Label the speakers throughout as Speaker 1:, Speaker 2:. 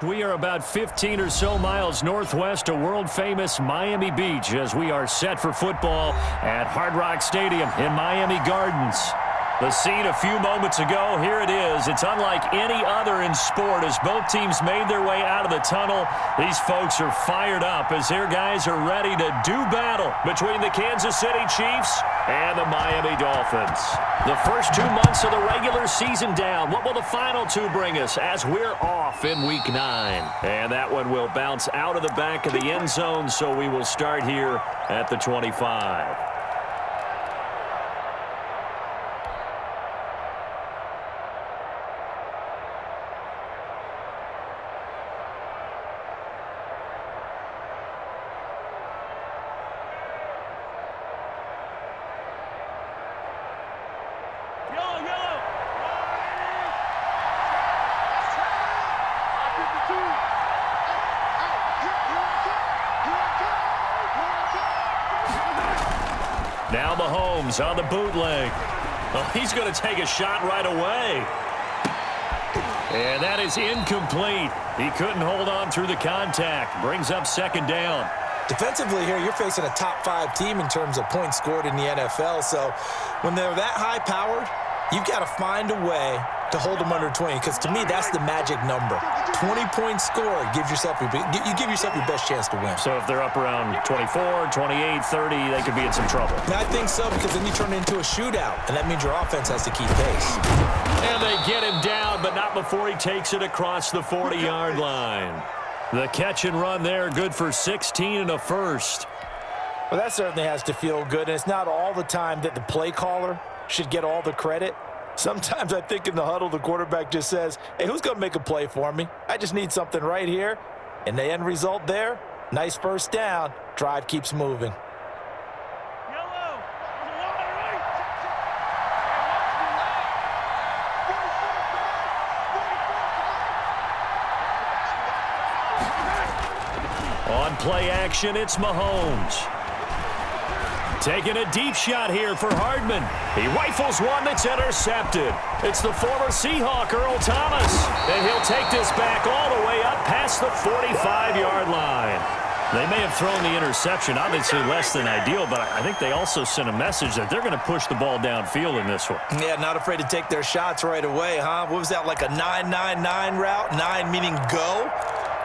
Speaker 1: We are about 15 or so miles northwest of world-famous Miami Beach as we are set for football at Hard Rock Stadium in Miami Gardens. The scene a few moments ago, here it is. It's unlike any other in sport as both teams made their way out of the tunnel. These folks are fired up as their guys are ready to do battle between the Kansas City Chiefs and the Miami Dolphins. The first 2 months of the regular season down. What will the final two bring us as we're off in Week 9? And that one will bounce out of the back of the end zone, so we will start here at the 25. Now Mahomes on the bootleg. Oh, he's going to take a shot right away. And that is incomplete. He couldn't hold on through the contact. Brings up second down.
Speaker 2: Defensively here, you're facing a top-5 team in terms of points scored in the NFL. So when they're that high-powered, you've got to find a way to hold them under 20, because to me, that's the magic number. 20-point score gives yourself you give yourself your best chance to win.
Speaker 1: So if they're up around 24, 28, 30, they could be in some trouble.
Speaker 2: I think so, because then you turn it into a shootout, and that means your offense has to keep pace.
Speaker 1: And they get him down, but not before he takes it across the 40-yard line. The catch and run there, good for 16 and a first.
Speaker 2: Well, that certainly has to feel good, and it's not all the time that the play caller should get all the credit. Sometimes I think in the huddle, the quarterback just says, hey, who's going to make a play for me? I just need something right here. And the end result there, nice first down. Drive keeps moving.
Speaker 1: On play action, it's Mahomes. Taking a deep shot here for Hardman. He rifles one that's intercepted. It's the former Seahawk, Earl Thomas. And he'll take this back all the way up past the 45-yard line. They may have thrown the interception, obviously less than ideal, but I think they also sent a message that they're going to push the ball downfield in this one.
Speaker 2: Yeah, not afraid to take their shots right away, huh? What was that, like a 9-9-9 route? 9 meaning go?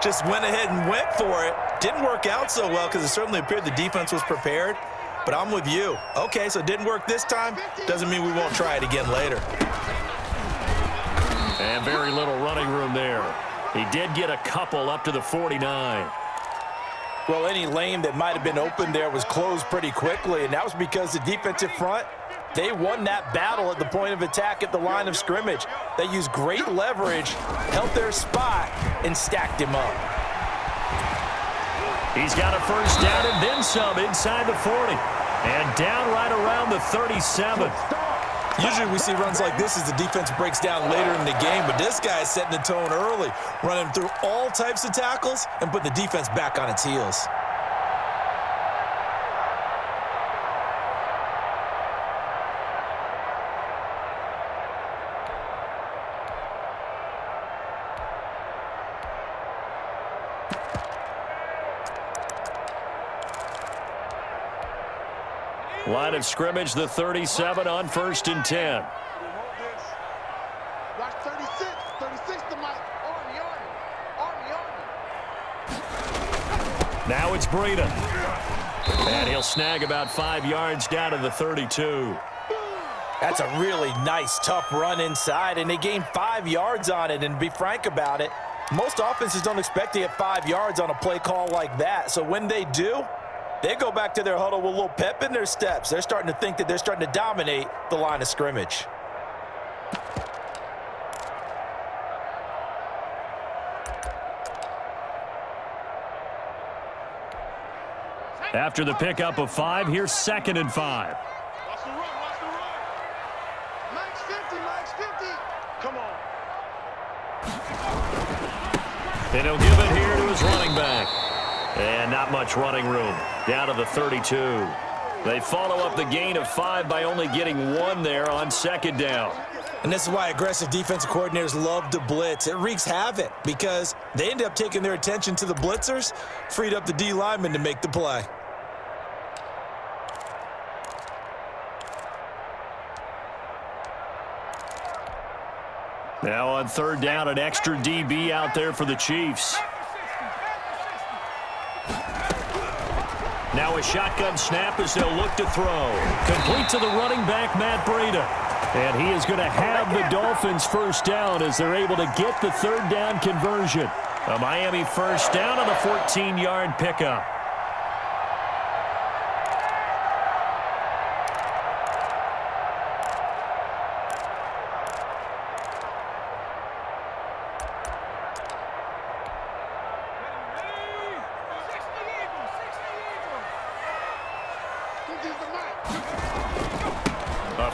Speaker 2: Just went ahead and went for it. Didn't work out so well because it certainly appeared the defense was prepared. But I'm with you. Okay, so it didn't work this time. Doesn't mean we won't try it again later.
Speaker 1: And very little running room there. He did get a couple up to the 49.
Speaker 2: Well, any lane that might have been open there was closed pretty quickly, and that was because the defensive front, they won that battle at the point of attack at the line of scrimmage. They used great leverage, held their spot, and stacked him up.
Speaker 1: He's got a first down and then some inside the 40. And down right around the 37.
Speaker 2: Usually we see runs like this as the defense breaks down later in the game, but this guy is setting the tone early, running through all types of tackles and put the defense back on its heels.
Speaker 1: Line of scrimmage, the 37 on 1st and 10.
Speaker 3: Watch 36 to Mike. Army.
Speaker 1: Now it's Breida. And he'll snag about 5 yards down to the 32.
Speaker 2: That's a really nice, tough run inside, and they gained 5 yards on it. And to be frank about it, most offenses don't expect to get 5 yards on a play call like that. So when they do, they go back to their huddle with a little pep in their steps. They're starting to think that they're starting to dominate the line of scrimmage.
Speaker 1: After the pickup of 5, here's 2nd and 5.
Speaker 3: Watch the run. Mike's 50. Come on.
Speaker 1: And he'll give it here to his running back. And not much running room. Down to the 32. They follow up the gain of 5 by only getting 1 there on 2nd down.
Speaker 2: And this is why aggressive defensive coordinators love to blitz. It wreaks havoc because they end up taking their attention to the blitzers, freed up the D lineman to make the play.
Speaker 1: Now on third down, an extra DB out there for the Chiefs. Now a shotgun snap as they'll look to throw. Complete to the running back, Matt Breida. And he is going to have the Dolphins first down as they're able to get the third down conversion. A Miami first down on the 14-yard pickup.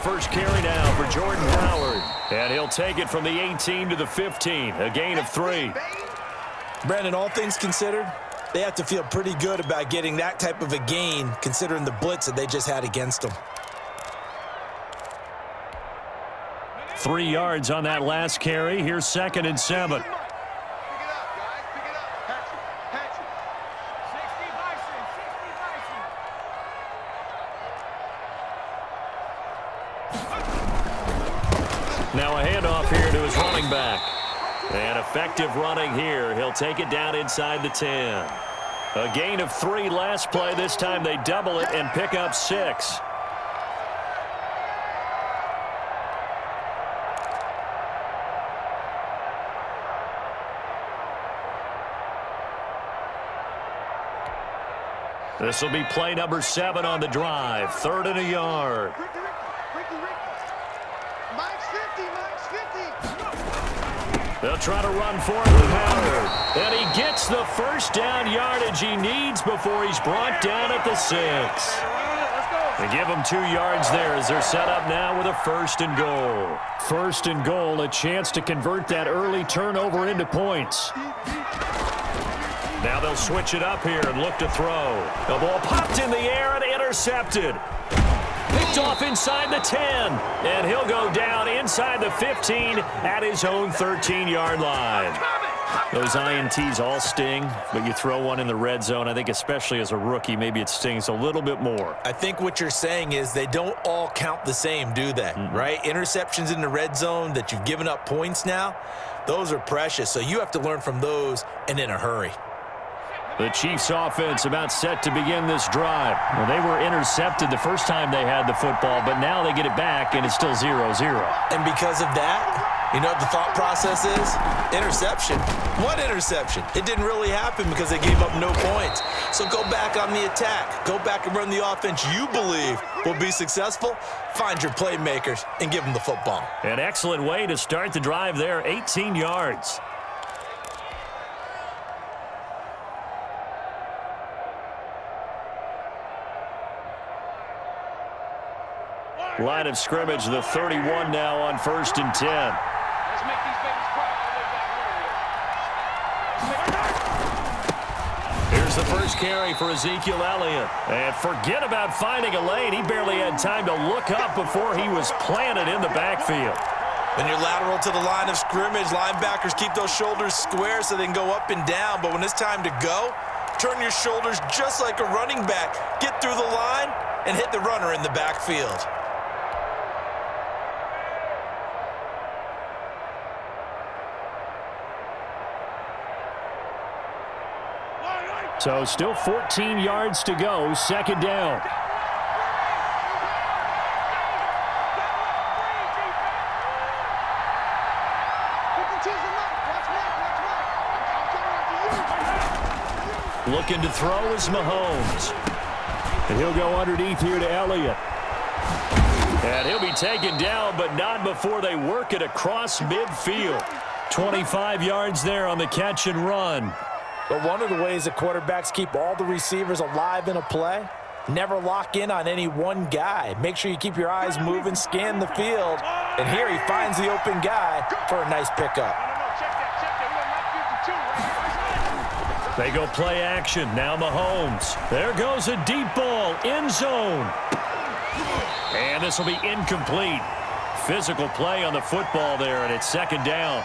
Speaker 1: First carry now for Jordan Howard. And he'll take it from the 18 to the 15. A gain of 3.
Speaker 2: Brandon, all things considered, they have to feel pretty good about getting that type of a gain considering the blitz that they just had against them.
Speaker 1: 3 yards on that last carry. Here's 2nd and 7. Now a handoff here to his running back. And effective running here. He'll take it down inside the 10. A gain of 3 last play. This time they double it and pick up 6. This will be play number 7 on the drive. 3rd and a yard. They'll try to run for it with Howard. And he gets the first down yardage he needs before he's brought down at the 6. They give him 2 yards there as they're set up now with a 1st and goal. 1st and goal, a chance to convert that early turnover into points. Now they'll switch it up here and look to throw. The ball popped in the air and intercepted. Picked off inside the 10, and he'll go down inside the 15 at his own 13-yard line. Those INTs all sting, but you throw one in the red zone, I think especially as a rookie, maybe it stings a little bit more.
Speaker 2: I think what you're saying is they don't all count the same, do they? Right? Interceptions in the red zone that you've given up points now, those are precious, so you have to learn from those and in a hurry.
Speaker 1: The Chiefs offense about set to begin this drive. Well, they were intercepted the first time they had the football, but now they get it back, and it's still 0-0.
Speaker 2: And because of that, you know what the thought process is? Interception. What interception? It didn't really happen because they gave up no points. So go back on the attack. Go back and run the offense you believe will be successful. Find your playmakers and give them the football.
Speaker 1: An excellent way to start the drive there, 18 yards. Line of scrimmage, the 31 now on 1st and 10.
Speaker 3: Let's make these babies cry all the way back.
Speaker 1: Here's the first carry for Ezekiel Elliott. And forget about finding a lane. He barely had time to look up before he was planted in the backfield.
Speaker 2: When you're lateral to the line of scrimmage, linebackers keep those shoulders square so they can go up and down. But when it's time to go, turn your shoulders just like a running back. Get through the line and hit the runner in the backfield.
Speaker 1: So still 14 yards to go, 2nd down. Looking to throw is Mahomes. And he'll go underneath here to Elliott. And he'll be taken down, but not before they work it across midfield. 25 yards there on the catch and run.
Speaker 2: But one of the ways that quarterbacks keep all the receivers alive in a play, never lock in on any one guy. Make sure you keep your eyes moving, scan the field. And here he finds the open guy for a nice pickup.
Speaker 1: They go play action. Now Mahomes. There goes a deep ball. End zone. And this will be incomplete. physical play on the football there, and it's second down.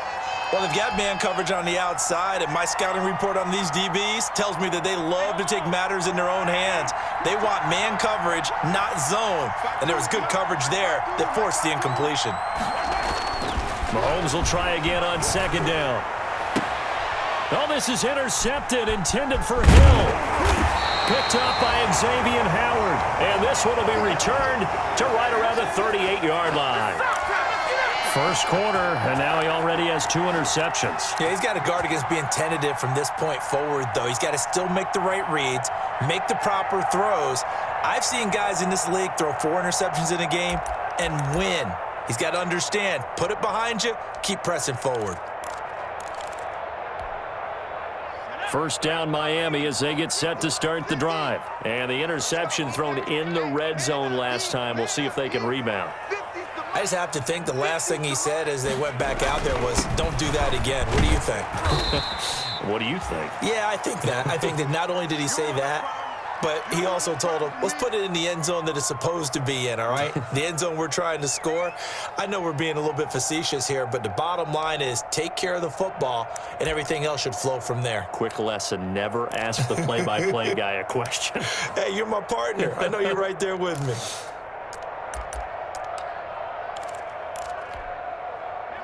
Speaker 2: Well, they've got man coverage on the outside, and my scouting report on these DBs tells me that they love to take matters in their own hands. They want man coverage, not zone, and there was good coverage there that forced the incompletion.
Speaker 1: Mahomes will try again on second down. Oh, this is intercepted, intended for Hill. Picked up by Xavier Howard, and this one will be returned to right around the 38-yard line. First quarter, and now he already has 2 interceptions.
Speaker 2: Yeah, he's got to guard against being tentative from this point forward, though. He's got to still make the right reads, make the proper throws. I've seen guys in this league throw 4 interceptions in a game and win. He's got to understand, put it behind you, keep pressing forward.
Speaker 1: First down Miami as they get set to start the drive. And the interception thrown in the red zone last time. We'll see if they can rebound.
Speaker 2: I just have to think the last thing he said as they went back out there was, don't do that again. What do you think?
Speaker 1: What do you think?
Speaker 2: Yeah, I think that. I think that not only did he say that, but he also told him, let's put it in the end zone that it's supposed to be in, all right? The end zone we're trying to score. I know we're being a little bit facetious here, but the bottom line is take care of the football, and everything else should flow from there.
Speaker 1: Quick lesson, never ask the play-by-play guy a question.
Speaker 2: Hey, you're my partner. I know you're right there with me.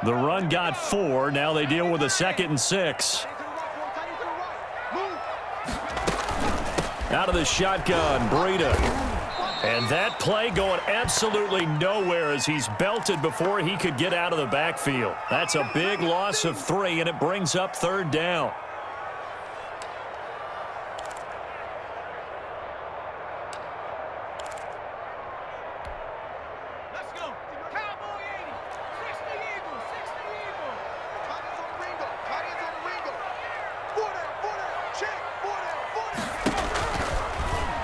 Speaker 1: The run got 4. Now they deal with a 2nd and 6. Out of the shotgun, Breida. And that play going absolutely nowhere as he's belted before he could get out of the backfield. That's a big loss of 3, and it brings up 3rd down.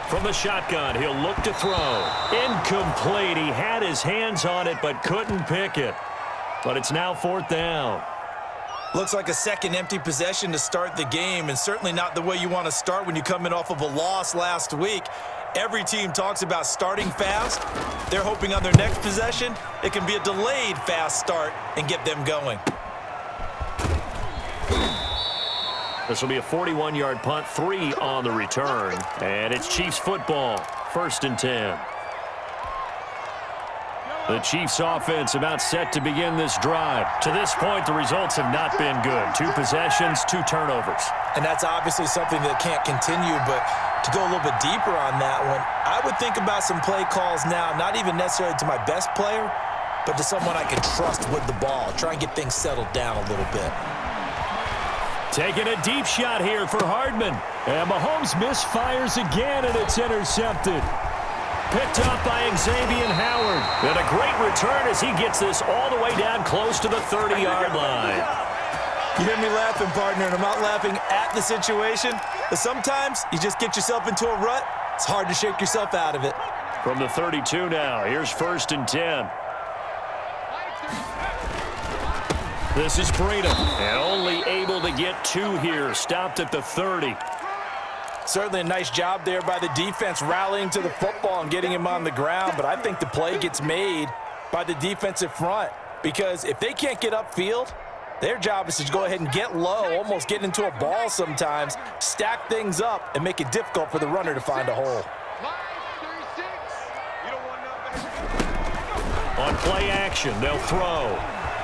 Speaker 1: From the shotgun, he'll look to throw. Incomplete. He had his hands on it but couldn't pick it. But it's now 4th down.
Speaker 2: Looks like a second empty possession to start the game, and certainly not the way you want to start when you come in off of a loss last week. Every team talks about starting fast. They're hoping on their next possession it can be a delayed fast start and get them going.
Speaker 1: This will be a 41-yard punt, 3 on the return. And it's Chiefs football, 1st and 10. The Chiefs offense about set to begin this drive. To this point, the results have not been good. 2 possessions, 2 turnovers.
Speaker 2: And that's obviously something that can't continue, but to go a little bit deeper on that one, I would think about some play calls now, not even necessarily to my best player, but to someone I can trust with the ball. Try and get things settled down a little bit.
Speaker 1: Taking a deep shot here for Hardman. And Mahomes misfires again, and it's intercepted. Picked up by Xavier Howard. And a great return as he gets this all the way down close to the 30-yard line.
Speaker 2: You hear me laughing, partner, and I'm not laughing at the situation. But sometimes you just get yourself into a rut. It's hard to shake yourself out of it.
Speaker 1: From the 32 now, here's 1st and 10. This is Breida, and only able to get 2 here, stopped at the 30.
Speaker 2: Certainly a nice job there by the defense rallying to the football and getting him on the ground, but I think the play gets made by the defensive front because if they can't get upfield, their job is to go ahead and get low, almost get into a ball sometimes, stack things up, and make it difficult for the runner to find a hole.
Speaker 1: On play action, they'll throw.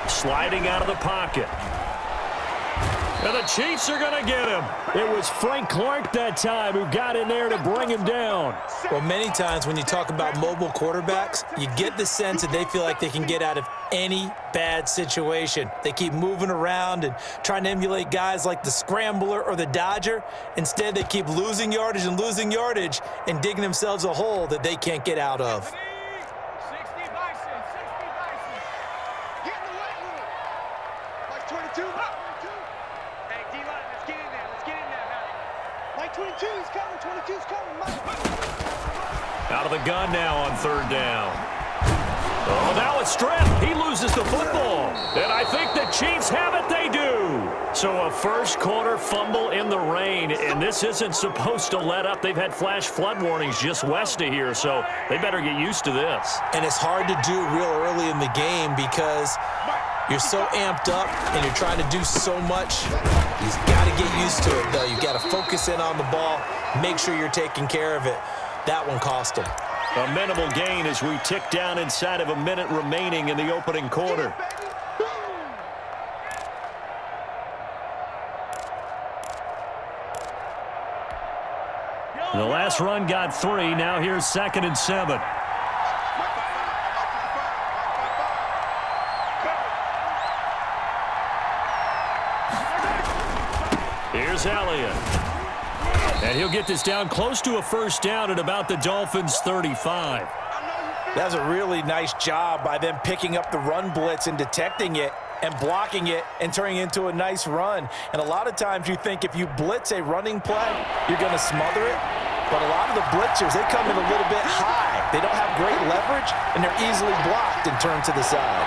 Speaker 1: Sliding out of the pocket. And the Chiefs are going to get him. It was Frank Clark that time who got in there to bring him down.
Speaker 2: Well, many times when you talk about mobile quarterbacks, you get the sense that they feel like they can get out of any bad situation. They keep moving around and trying to emulate guys like the Scrambler or the Dodger. Instead, they keep losing yardage and digging themselves a hole that they can't get out of.
Speaker 1: Out of the gun now on 3rd down. Oh, now a strip. He loses the football. And I think the Chiefs have it. They do. So a first-quarter fumble in the rain, and this isn't supposed to let up. They've had flash flood warnings just west of here, so they better get used to this.
Speaker 2: And it's hard to do real early in the game because you're so amped up and you're trying to do so much. You've got to get used to it, though. You've got to focus in on the ball, make sure you're taking care of it. That one cost him.
Speaker 1: A minimal gain as we tick down inside of a minute remaining in the opening quarter. The last run got 3. Now here's 2nd and 7. Here's Elliott. And he'll get this down close to a first down at about the Dolphins' 35.
Speaker 2: That's a really nice job by them picking up the run blitz and detecting it and blocking it and turning it into a nice run. And a lot of times you think if you blitz a running play, you're going to smother it. But a lot of the blitzers, they come in a little bit high. They don't have great leverage, and they're easily blocked and turned to the side.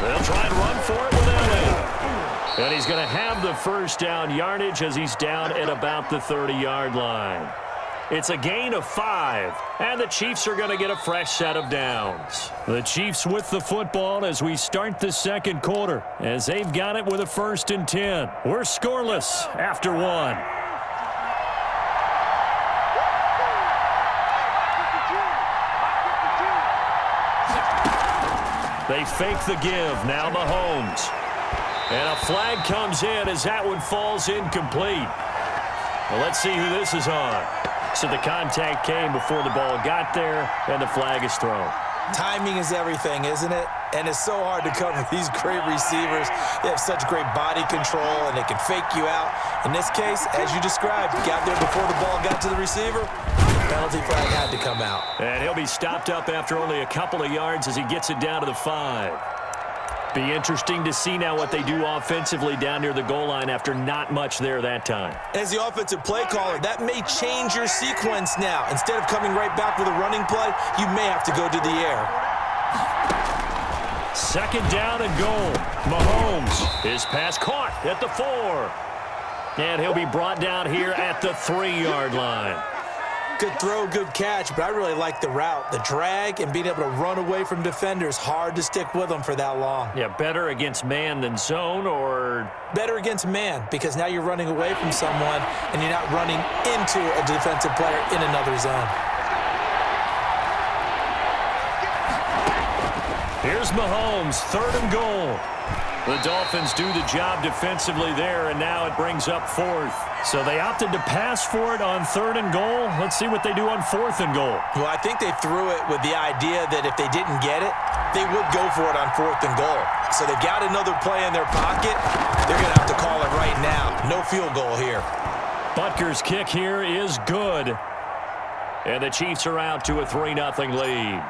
Speaker 1: They'll try and run for it with Elliott. And he's going to have the first down yardage as he's down at about the 30-yard line. It's a gain of 5, and the Chiefs are going to get a fresh set of downs. The Chiefs with the football as we start the second quarter, as they've got it with a 1st and 10. We're scoreless after 1. They fake the give. Now Mahomes. And a flag comes in as that one falls incomplete. Well, let's see who this is on. So the contact came before the ball got there, and the flag is thrown.
Speaker 2: Timing is everything, isn't it? And it's so hard to cover these great receivers. They have such great body control, and they can fake you out. In this case, as you described, got there before the ball got to the receiver. Penalty flag had to come out.
Speaker 1: And he'll be stopped up after only a couple of yards as he gets it down to the 5. Be interesting to see now what they do offensively down near the goal line after not much there that time.
Speaker 2: As the offensive play caller, that may change your sequence now. Instead of coming right back with a running play, you may have to go to the air.
Speaker 1: 2nd down and goal. Mahomes. His pass caught at the 4. And he'll be brought down here at the 3-yard line.
Speaker 2: Good throw, good catch, but I really like the route. The drag and being able to run away from defenders, hard to stick with them for that long.
Speaker 1: Yeah, better against man than zone, or?
Speaker 2: Better against man, because now you're running away from someone and you're not running into a defensive player in another zone.
Speaker 1: Here's Mahomes, 3rd and goal. The Dolphins do the job defensively there, and now it brings up 4th. So they opted to pass for it on 3rd and goal. Let's see what they do on 4th and goal.
Speaker 2: Well, I think they threw it with the idea that if they didn't get it, they would go for it on 4th and goal. So they've got another play in their pocket. They're going to have to call it right now. No field goal here.
Speaker 1: Butker's kick here is good. And the Chiefs are out to a 3-0 lead.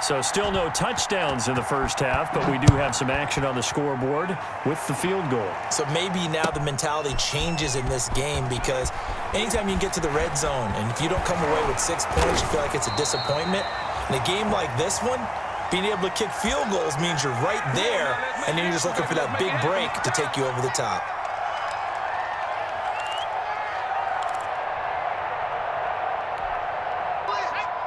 Speaker 1: So still no touchdowns in the first half, but we do have some action on the scoreboard with the field goal.
Speaker 2: So maybe now the mentality changes in this game, because anytime you get to the red zone and if you don't come away with 6 points, you feel like it's a disappointment. In a game like this one, being able to kick field goals means you're right there, and then you're just looking for that big break to take you over the top.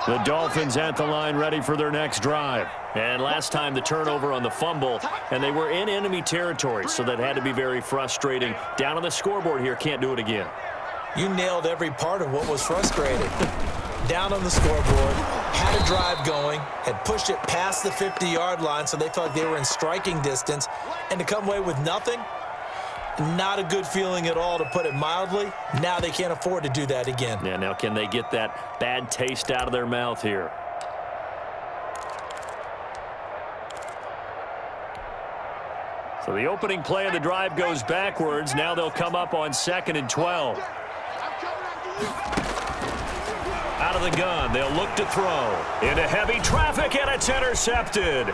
Speaker 1: The Dolphins at the line ready for their next drive. And last time the turnover on the fumble, and they were in enemy territory, so that had to be very frustrating. Down on the scoreboard here, can't do it again.
Speaker 2: You nailed every part of what was frustrating. Down on the scoreboard, had a drive going, had pushed it past the 50-yard line, so they felt like they were in striking distance, and to come away with nothing, not a good feeling at all, to put it mildly. Now they can't afford to do that again.
Speaker 1: Yeah, now can they get that bad taste out of their mouth here? So the opening play of the drive goes backwards. Now they'll come up on 2nd and 12. Out of the gun, they'll look to throw. Into heavy traffic, and it's intercepted.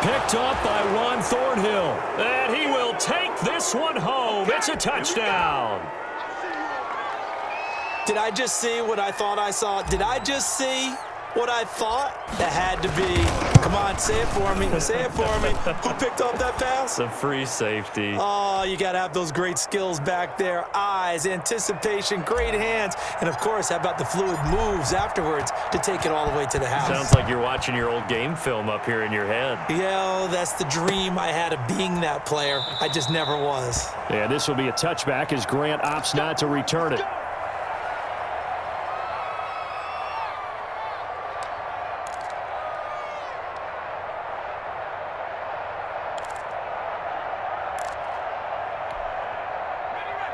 Speaker 1: Picked up by Ron Thornhill. And he will take this one home. It's a touchdown.
Speaker 2: Did I just see what I thought I saw? Did I just see what I thought? That had to be Come on, say it for me. Say it for me. Who picked up that pass?
Speaker 1: The free safety.
Speaker 2: Oh, you got to have those great skills back there. Eyes, anticipation, great hands. And, of course, how about the fluid moves afterwards to take it all the way to the house?
Speaker 1: Sounds like you're watching your old game film up here in your head.
Speaker 2: Yeah, that's the dream I had of being that player. I just never was.
Speaker 1: Yeah, this will be a touchback as Grant opts not to return it.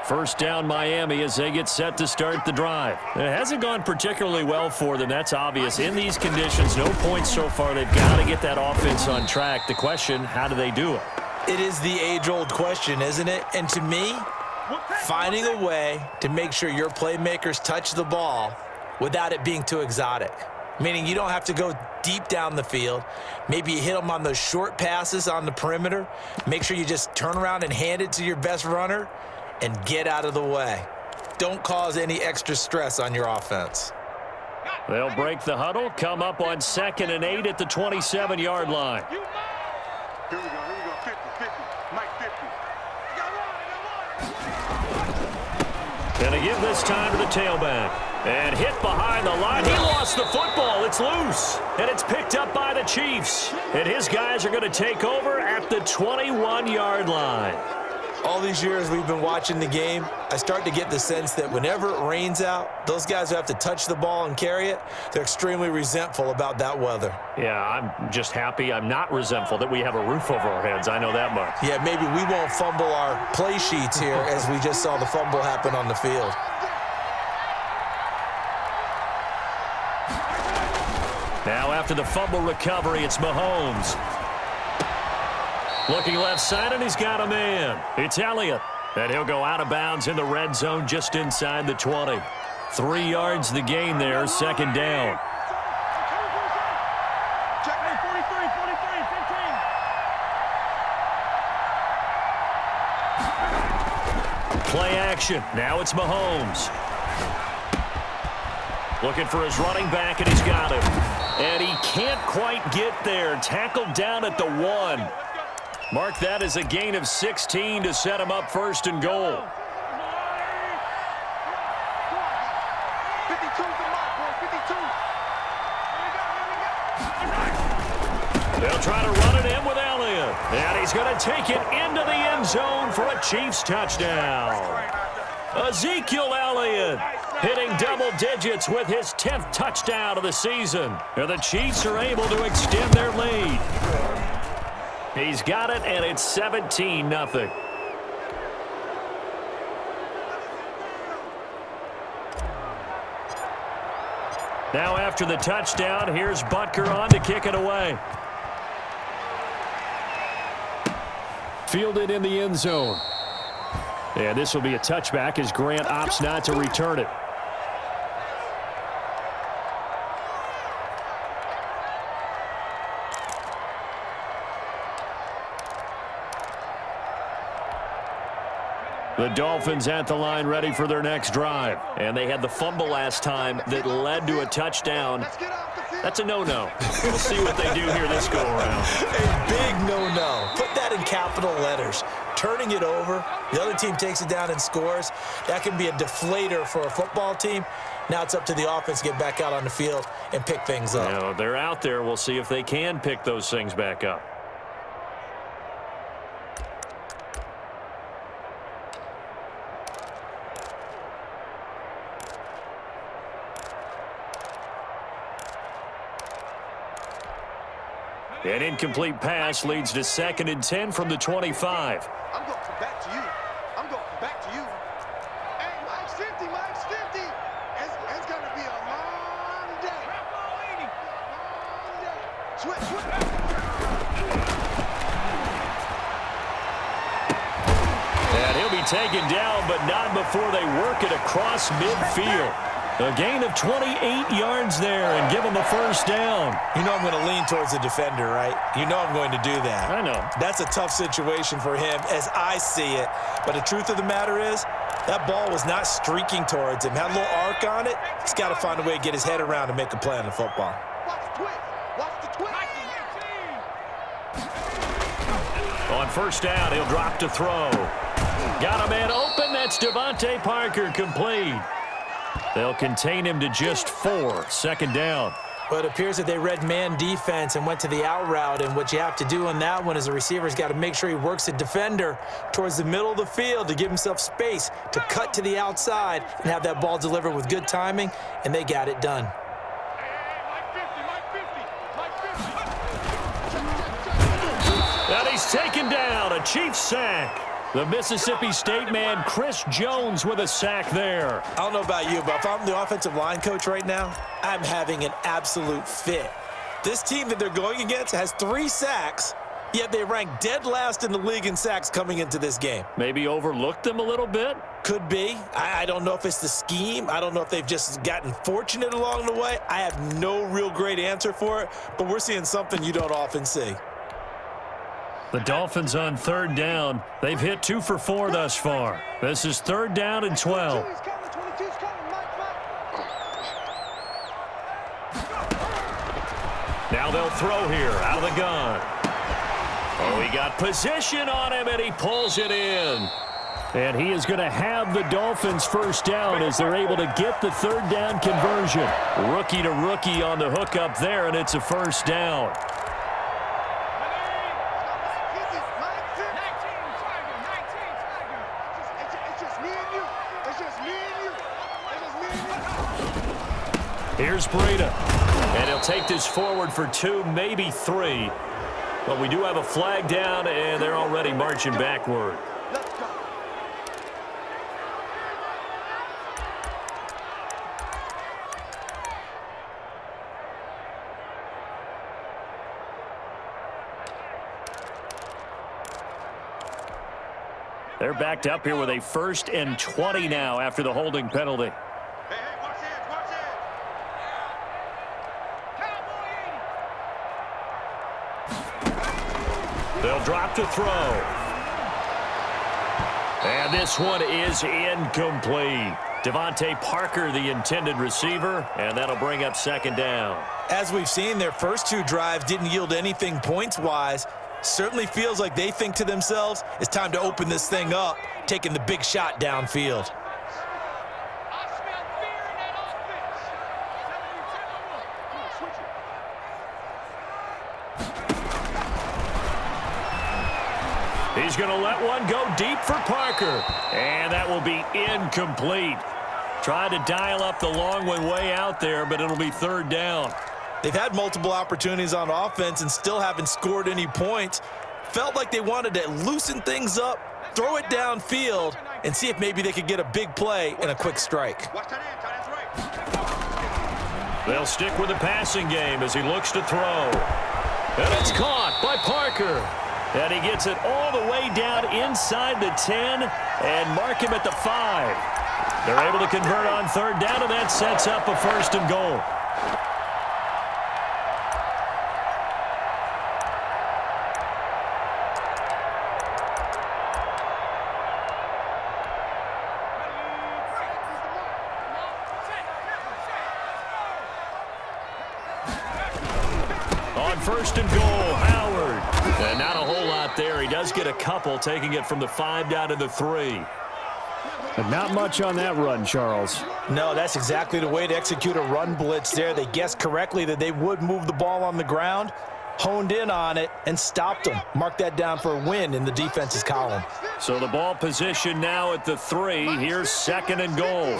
Speaker 1: First down Miami as they get set to start the drive. It hasn't gone particularly well for them. That's obvious. In these conditions, no points so far. They've got to get that offense on track. The question, how do they do it?
Speaker 2: It is the age-old question, isn't it? And to me, finding a way to make sure your playmakers touch the ball without it being too exotic. Meaning you don't have to go deep down the field. Maybe you hit them on those short passes on the perimeter. Make sure you just turn around and hand it to your best runner and get out of the way. Don't cause any extra stress on your offense.
Speaker 1: They'll break the huddle, come up on 2nd and 8 at the 27-yard line.
Speaker 3: Here we go, 50, Mike 50.
Speaker 1: Gonna give this time to the tailback. And hit behind the line. He lost the football. It's loose. And it's picked up by the Chiefs. And his guys are going to take over at the 21-yard line.
Speaker 2: All these years we've been watching the game, I start to get the sense that whenever it rains out, those guys who have to touch the ball and carry it, they're extremely resentful about that weather.
Speaker 1: Yeah, I'm just happy I'm not resentful that we have a roof over our heads. I know that much.
Speaker 2: Yeah, maybe we won't fumble our play sheets here as we just saw the fumble happen on the field.
Speaker 1: Now after the fumble recovery, it's Mahomes. Looking left side, and he's got a man. It's Elliott. And he'll go out of bounds in the red zone just inside the 20. 3 yards the gain there, 2nd down.
Speaker 3: Check 43, 15.
Speaker 1: Play action. Now it's Mahomes. Looking for his running back, and he's got him. And he can't quite get there. Tackled down at the 1. Mark that as a gain of 16 to set him up 1st and goal.
Speaker 3: 52 to Mark, boy, 52.
Speaker 1: They'll try to run it in with Elliott. And he's going to take it into the end zone for a Chiefs touchdown. Ezekiel Elliott hitting double digits with his 10th touchdown of the season. And the Chiefs are able to extend their lead. He's got it, and it's 17-0. Now after the touchdown, here's Butker on to kick it away. Fielded in the end zone. And this will be a touchback as Grant opts not to return it. The Dolphins at the line ready for their next drive. And they had the fumble last time that led to a touchdown. That's a no-no. We'll see what they do here this go-around.
Speaker 2: A big no-no. Put that in capital letters. Turning it over, the other team takes it down and scores. That can be a deflator for a football team. Now it's up to the offense to get back out on the field and pick things up.
Speaker 1: Now, they're out there. We'll see if they can pick those things back up. An incomplete pass leads to 2nd and 10 from the 25.
Speaker 3: I'm going from back to you. I'm going from back to you. Hey, Mike's 50, Mike's 50. It's going to be a long day. Long day. Switch.
Speaker 1: And he'll be taken down, but not before they work it across midfield. A gain of 28 yards there and give him a 1st down.
Speaker 2: You know I'm going to lean towards the defender, right? You know I'm going to do that.
Speaker 1: I know.
Speaker 2: That's a tough situation for him as I see it. But the truth of the matter is, that ball was not streaking towards him. Had a little arc on it. He's got to find a way to get his head around and make a play on the football.
Speaker 3: Watch the twist. Watch the twist.
Speaker 1: On first down, he'll drop to throw. Got a man open. That's Devontae Parker, complete. They'll contain him to just 4. Second down.
Speaker 2: Well, it appears that they read man defense and went to the out route, and what you have to do on that one is the receiver's got to make sure he works the defender towards the middle of the field to give himself space to cut to the outside and have that ball delivered with good timing, and they got it done.
Speaker 1: And he's taken down. A Chiefs sack. The Mississippi State man, Chris Jones, with a sack there.
Speaker 2: I don't know about you, but if I'm the offensive line coach right now, I'm having an absolute fit. This team that they're going against has 3 sacks, yet they rank dead last in the league in sacks coming into this game.
Speaker 1: Maybe overlooked them a little bit?
Speaker 2: Could be. I don't know if it's the scheme. I don't know if they've just gotten fortunate along the way. I have no real great answer for it, but we're seeing something you don't often see.
Speaker 1: The Dolphins on third down. They've hit 2 for 4 thus far. This is 3rd down and 12. Now they'll throw here out of the gun. Oh, he got position on him, and he pulls it in. And he is going to have the Dolphins first down as they're able to get the 3rd down conversion. Rookie to rookie on the hook up there, and it's a first down. Here's Breida, and he'll take this forward for 2, maybe 3. But we do have a flag down, and they're already marching backward. They're backed up here with a 1st and 20 now after the holding penalty. They'll drop to throw. And this one is incomplete. Devontae Parker, the intended receiver, and that'll bring up 2nd down.
Speaker 2: As we've seen, their first 2 drives didn't yield anything points-wise. Certainly feels like they think to themselves, it's time to open this thing up, taking the big shot downfield.
Speaker 1: He's going to let one go deep for Parker. And that will be incomplete. Tried to dial up the long one way out there, but it'll be 3rd down.
Speaker 2: They've had multiple opportunities on offense and still haven't scored any points. Felt like they wanted to loosen things up, throw it downfield, and see if maybe they could get a big play and a quick strike.
Speaker 1: They'll stick with the passing game as he looks to throw. And it's caught by Parker. And he gets it all the way down inside the 10 and mark him at the 5. They're able to convert on 3rd down, and that sets up a 1st and goal. On 1st and goal, Howard. And not a whole lot there. He does get a couple, taking it from the 5 down to the 3.
Speaker 4: But not much on that run, Charles.
Speaker 2: No, that's exactly the way to execute a run blitz there. They guessed correctly that they would move the ball on the ground, honed in on it, and stopped them. Mark that down for a win in the defense's column.
Speaker 1: So the ball position now at the 3. Here's 2nd and goal.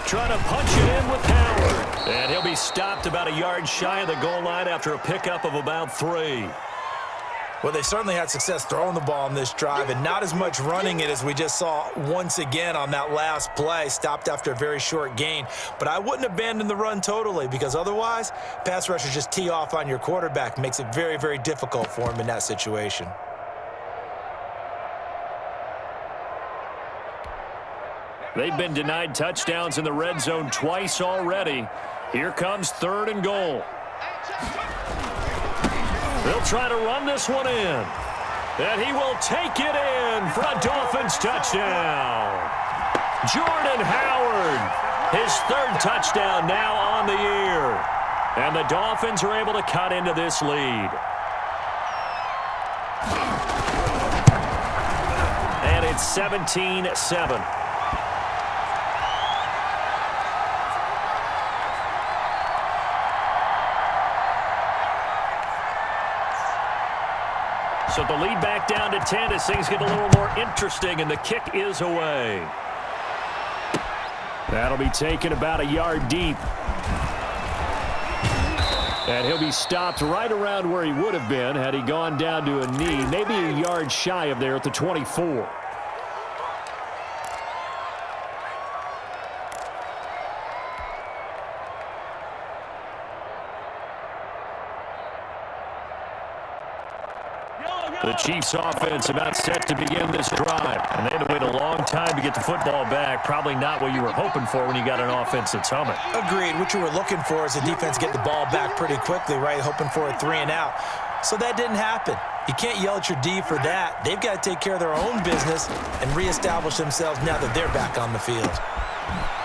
Speaker 1: Trying to punch it in with Howard. And he'll be stopped about a yard shy of the goal line after a pickup of about 3.
Speaker 2: Well, they certainly had success throwing the ball on this drive and not as much running it as we just saw once again on that last play. Stopped after a very short gain. But I wouldn't abandon the run totally because otherwise, pass rushers just tee off on your quarterback. Makes it very, very difficult for him in that situation.
Speaker 1: They've been denied touchdowns in the red zone twice already. Here comes 3rd and goal. They'll try to run this one in. And he will take it in for a Dolphins touchdown. Jordan Howard, his 3rd touchdown now on the year. And the Dolphins are able to cut into this lead. it's 17-7. So the lead back down to 10 as things get a little more interesting, and the kick is away. That'll be taken about a yard deep. And he'll be stopped right around where he would have been had he gone down to a knee, maybe a yard shy of there at the 24. The Chiefs offense about set to begin this drive. And they had to wait a long time to get the football back. Probably not what you were hoping for when you got an offense that's humming.
Speaker 2: Agreed. What you were looking for is the defense get the ball back pretty quickly, right? Hoping for a 3 and out. So that didn't happen. You can't yell at your D for that. They've got to take care of their own business and reestablish themselves now that they're back on the field.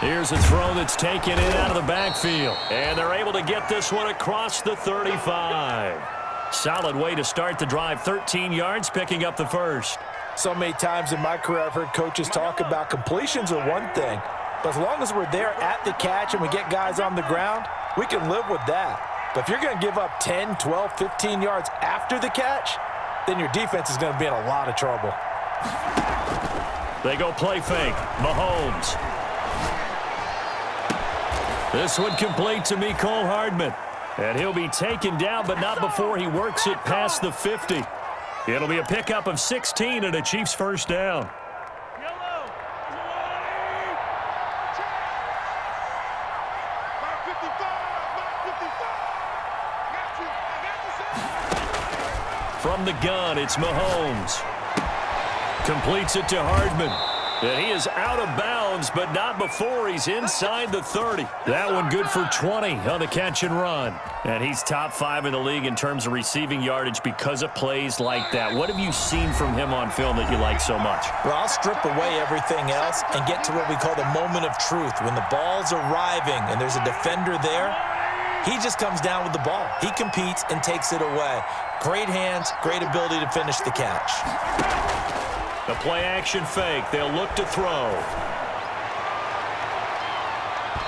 Speaker 1: Here's a throw that's taken in out of the backfield. And they're able to get this one across the 35. Solid way to start the drive. 13 yards, picking up the first.
Speaker 2: So many times in my career I've heard coaches talk about completions are one thing. But as long as we're there at the catch and we get guys on the ground, we can live with that. But if you're going to give up 10, 12, 15 yards after the catch, then your defense is going to be in a lot of trouble.
Speaker 1: They go play fake. Mahomes. This one complete to Mecole Hardman. And he'll be taken down, but not before he works it past the 50. It'll be a pickup of 16 and a Chiefs first down. From the gun, it's Mahomes. Completes it to Hardman. And he is out of bounds, but not before he's inside the 30. That one good for 20 on the catch and run. And he's top 5 in the league in terms of receiving yardage because of plays like that. What have you seen from him on film that you like so much?
Speaker 2: Well, I'll strip away everything else and get to what we call the moment of truth. When the ball's arriving and there's a defender there, he just comes down with the ball. He competes and takes it away. Great hands, great ability to finish the catch.
Speaker 1: The play-action fake. They'll look to throw.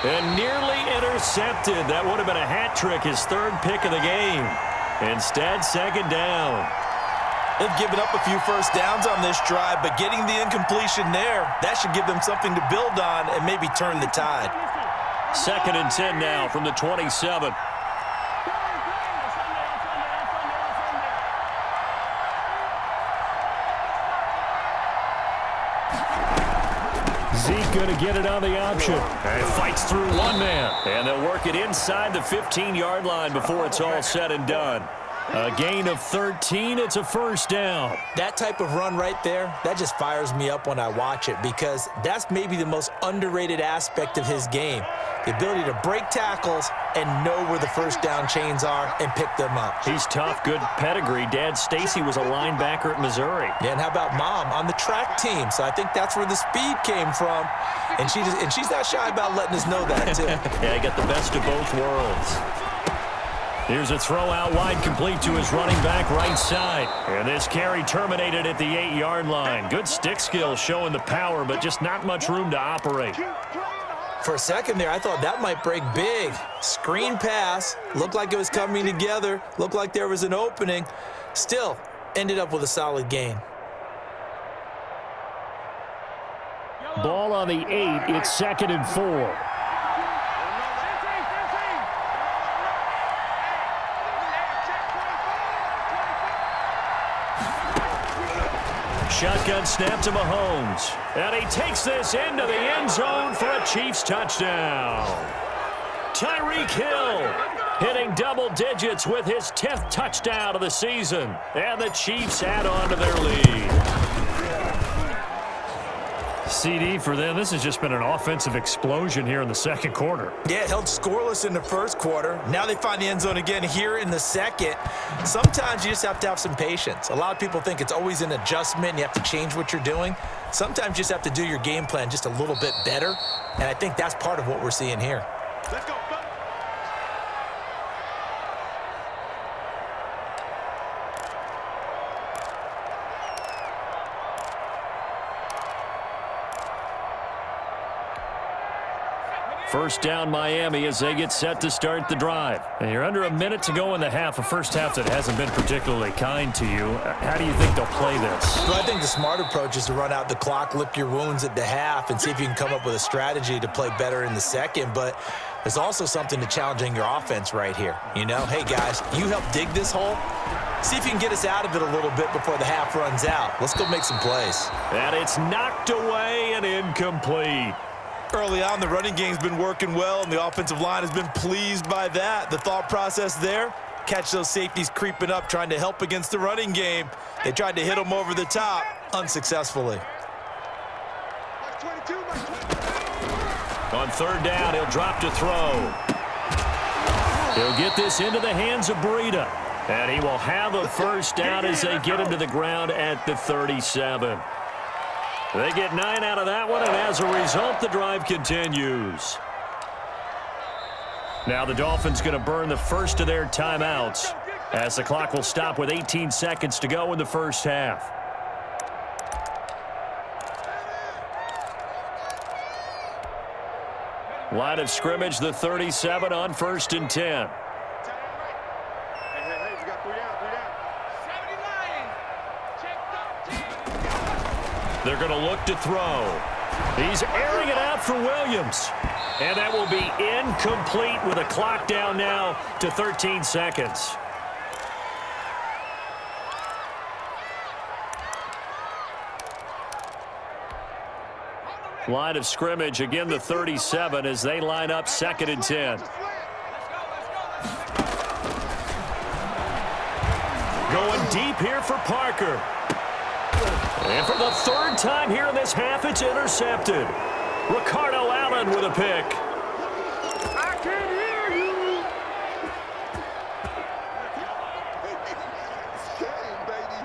Speaker 1: And nearly intercepted. That would have been a hat trick, his third pick of the game. Instead, second down.
Speaker 2: They've given up a few first downs on this drive, but getting the incompletion there, that should give them something to build on and maybe turn the tide.
Speaker 1: 2nd and 10 now from the 27. Zeke going to get it on the option. And fights through one man. And they'll work it inside the 15-yard line before it's all said and done. A gain of 13. It's a first down.
Speaker 2: That type of run right there, that just fires me up when I watch it because that's maybe the most underrated aspect of his game. The ability to break tackles and know where the first down chains are and pick them up.
Speaker 1: He's tough, good pedigree. Dad Stacy was a linebacker at Missouri.
Speaker 2: Yeah, and how about Mom on the track team? So I think that's where the speed came from. And she's not shy about letting us know that, too.
Speaker 1: Yeah, he got the best of both worlds. Here's a throw out wide, complete to his running back right side. And this carry terminated at the 8-yard line. Good stick skill showing the power, but just not much room to operate.
Speaker 2: For a second there, I thought that might break big. Screen pass. Looked like it was coming together. Looked like there was an opening. Still, ended up with a solid gain.
Speaker 4: Ball on the 8. It's 2nd and 4.
Speaker 1: Shotgun snap to Mahomes. And he takes this into the end zone for a Chiefs touchdown. Tyreek Hill hitting double digits with his 10th touchdown of the season. And the Chiefs add on to their lead. CD for them, this has just been an offensive explosion here in the second quarter.
Speaker 2: Yeah, held scoreless in the first quarter. Now they find the end zone again here in the second. Sometimes you just have to have some patience. A lot of people think it's always an adjustment. You have to change what you're doing. Sometimes you just have to do your game plan just a little bit better. And I think that's part of what we're seeing here.
Speaker 3: Let's go.
Speaker 1: First down Miami as they get set to start the drive. And you're under a minute to go in the half, a first half that hasn't been particularly kind to you. How do you think they'll play this?
Speaker 2: Well, I think the smart approach is to run out the clock, lick your wounds at the half, and see if you can come up with a strategy to play better in the second. But there's also something to challenging your offense right here. You know, hey, guys, you help dig this hole. See if you can get us out of it a little bit before the half runs out. Let's go make some plays.
Speaker 1: And it's knocked away and incomplete.
Speaker 2: Early on, the running game's been working well, and the offensive line has been pleased by that. The thought process there, catch those safeties creeping up, trying to help against the running game. They tried to hit them over the top, unsuccessfully.
Speaker 1: On third down, he'll drop to throw. He'll get this into the hands of Breida. And he will have a first down as they get him to the ground at the 37. They get 9 out of that one, and as a result, the drive continues. Now the Dolphins going to burn the first of their timeouts as the clock will stop with 18 seconds to go in the first half. Line of scrimmage, the 37 on 1st and 10. They're going to look to throw. He's airing it out for Williams. And that will be incomplete with a clock down now to 13 seconds. Line of scrimmage, again the 37 as they line up 2nd and 10. Going deep here for Parker. And for the 3rd time here in this half, it's intercepted. Ricardo Allen with a pick.
Speaker 3: I can hear you. Shame, baby.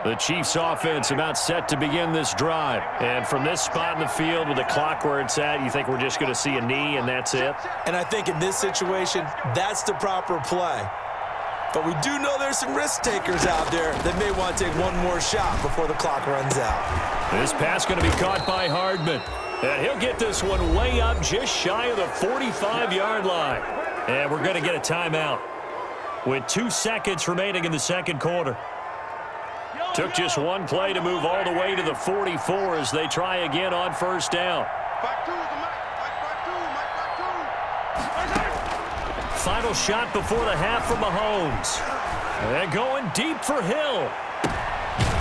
Speaker 1: The Chiefs offense about set to begin this drive. And from this spot in the field with the clock where it's at, you think we're just going to see a knee and that's it?
Speaker 2: And I think in this situation, that's the proper play. But we do know there's some risk takers out there that may want to take one more shot before the clock runs out.
Speaker 1: This pass going to be caught by Hardman. And he'll get this one way up just shy of the 45-yard line. And we're going to get a timeout with 2 seconds remaining in the second quarter. Took just one play to move all the way to the 44 as they try again on 1st down. Final shot before the half from Mahomes. And going deep for Hill.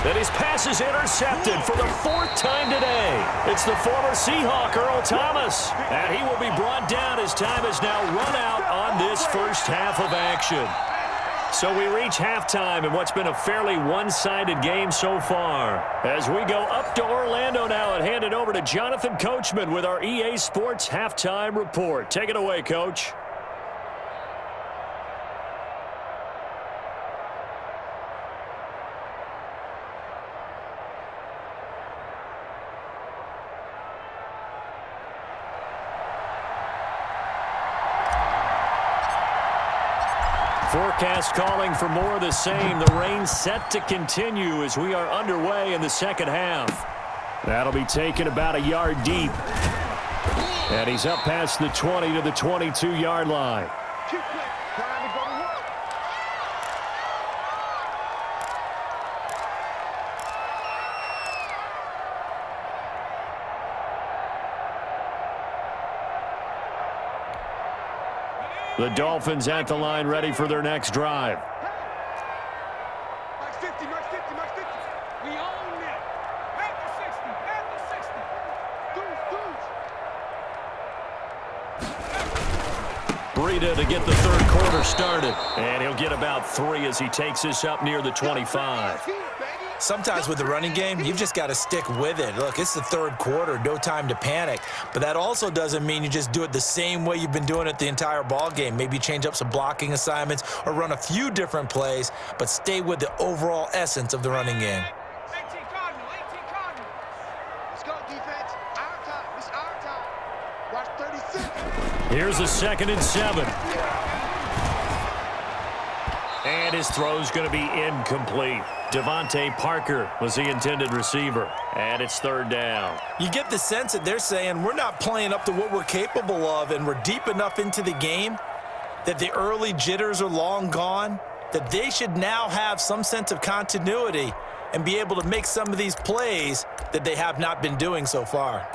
Speaker 1: And his pass is intercepted for the 4th time today. It's the former Seahawk, Earl Thomas. And he will be brought down as time has now run out on this first half of action. So we reach halftime in what's been a fairly one-sided game so far. As we go up to Orlando now and hand it over to Jonathan Coachman with our EA Sports Halftime Report. Take it away, Coach. Forecast calling for more of the same. The rain set to continue as we are underway in the second half. That'll be taken about a yard deep. And he's up past the 20 to the 22-yard line. The Dolphins at the line ready for their next drive.
Speaker 3: Max 50, Max 50, Max 50. We own it. At the 60, at the 60.
Speaker 1: Breida to get the third quarter started. And he'll get about 3 as he takes this up near the 25.
Speaker 2: Sometimes with the running game, you've just got to stick with it. Look, it's the 3rd quarter, no time to panic. But that also doesn't mean you just do it the same way you've been doing it the entire ball game. Maybe change up some blocking assignments or run a few different plays, but stay with the overall essence of the running game.
Speaker 3: 18 Cardinal, 18 Cardinal. Let's go, defense. Our time. It's our time. Watch 36.
Speaker 1: Here's a 2nd and 7. And his throw's going to be incomplete. Devontae Parker was the intended receiver. And it's third down.
Speaker 2: You get the sense that they're saying we're not playing up to what we're capable of, and we're deep enough into the game that the early jitters are long gone, that they should now have some sense of continuity and be able to make some of these plays that they have not been doing so far.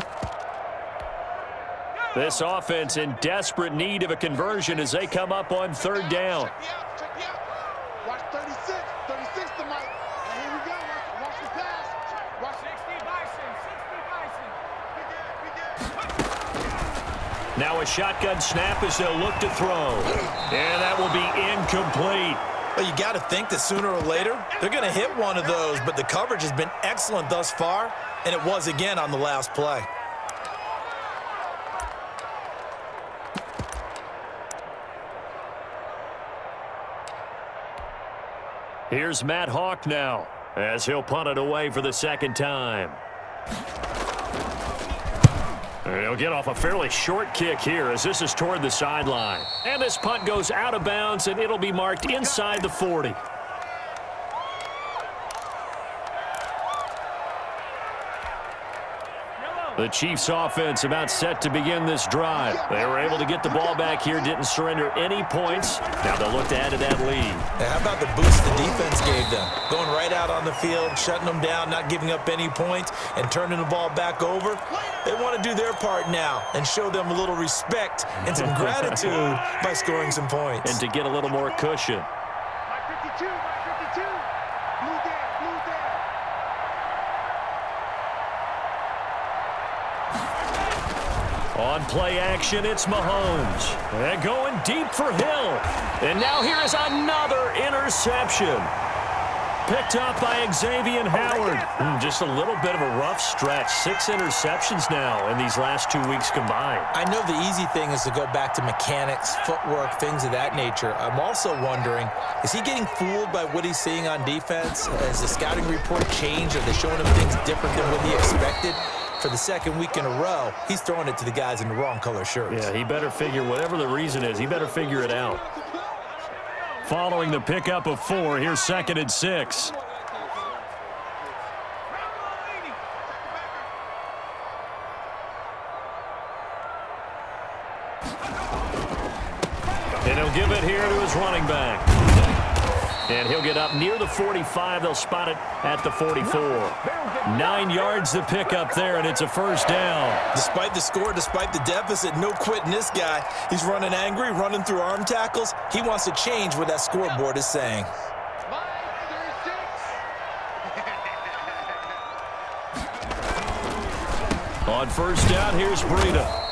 Speaker 1: This offense in desperate need of a conversion as they come up on third down.
Speaker 3: Check me out. Watch 36. 36 the mic. And here we go. Watch the pass. Watch 60 Bison. 60 Bison.
Speaker 1: Now a shotgun snap as they'll look to throw. And that will be incomplete.
Speaker 2: Well, you got to think that sooner or later they're going to hit one of those, but the coverage has been excellent thus far, and it was again on the last play.
Speaker 1: Here's Matt Hawk now as he'll punt it away for the second time. He'll get off a fairly short kick here as this is toward the sideline. And this punt goes out of bounds, and it'll be marked inside the 40. The Chiefs offense about set to begin this drive. They were able to get the ball back here, didn't surrender any points. Now they'll look to add to that lead.
Speaker 2: Now, how about the boost the defense gave them? Going right out on the field, shutting them down, not giving up any points, and turning the ball back over. They want to do their part now and show them a little respect and some gratitude by scoring some points.
Speaker 1: And to get a little more cushion.
Speaker 3: My 52. My 52. Blue down. Blue down.
Speaker 1: On play action, it's Mahomes. And going deep for Hill. And now here is another interception. Picked up by Xavier Howard. Just a little bit of a rough stretch. 6 interceptions now in these last 2 weeks combined.
Speaker 2: I know the easy thing is to go back to mechanics, footwork, things of that nature. I'm also wondering, is he getting fooled by what he's seeing on defense? Has the scouting report changed? Are they showing him things different than what he expected? For the second week in a row, he's throwing it to the guys in the wrong color shirts.
Speaker 1: Yeah, he better figure, whatever the reason is, he better figure it out. Following the pickup of 4, here's 2nd and 6. And he'll give it here to his running back. And he'll get up near the 45. They'll spot it at the 44. 9 yards to pick up there, and it's a first down.
Speaker 2: Despite the score, despite the deficit, no quitting this guy. He's running angry, running through arm tackles. He wants to change what that scoreboard is saying.
Speaker 1: On first down, here's Breida.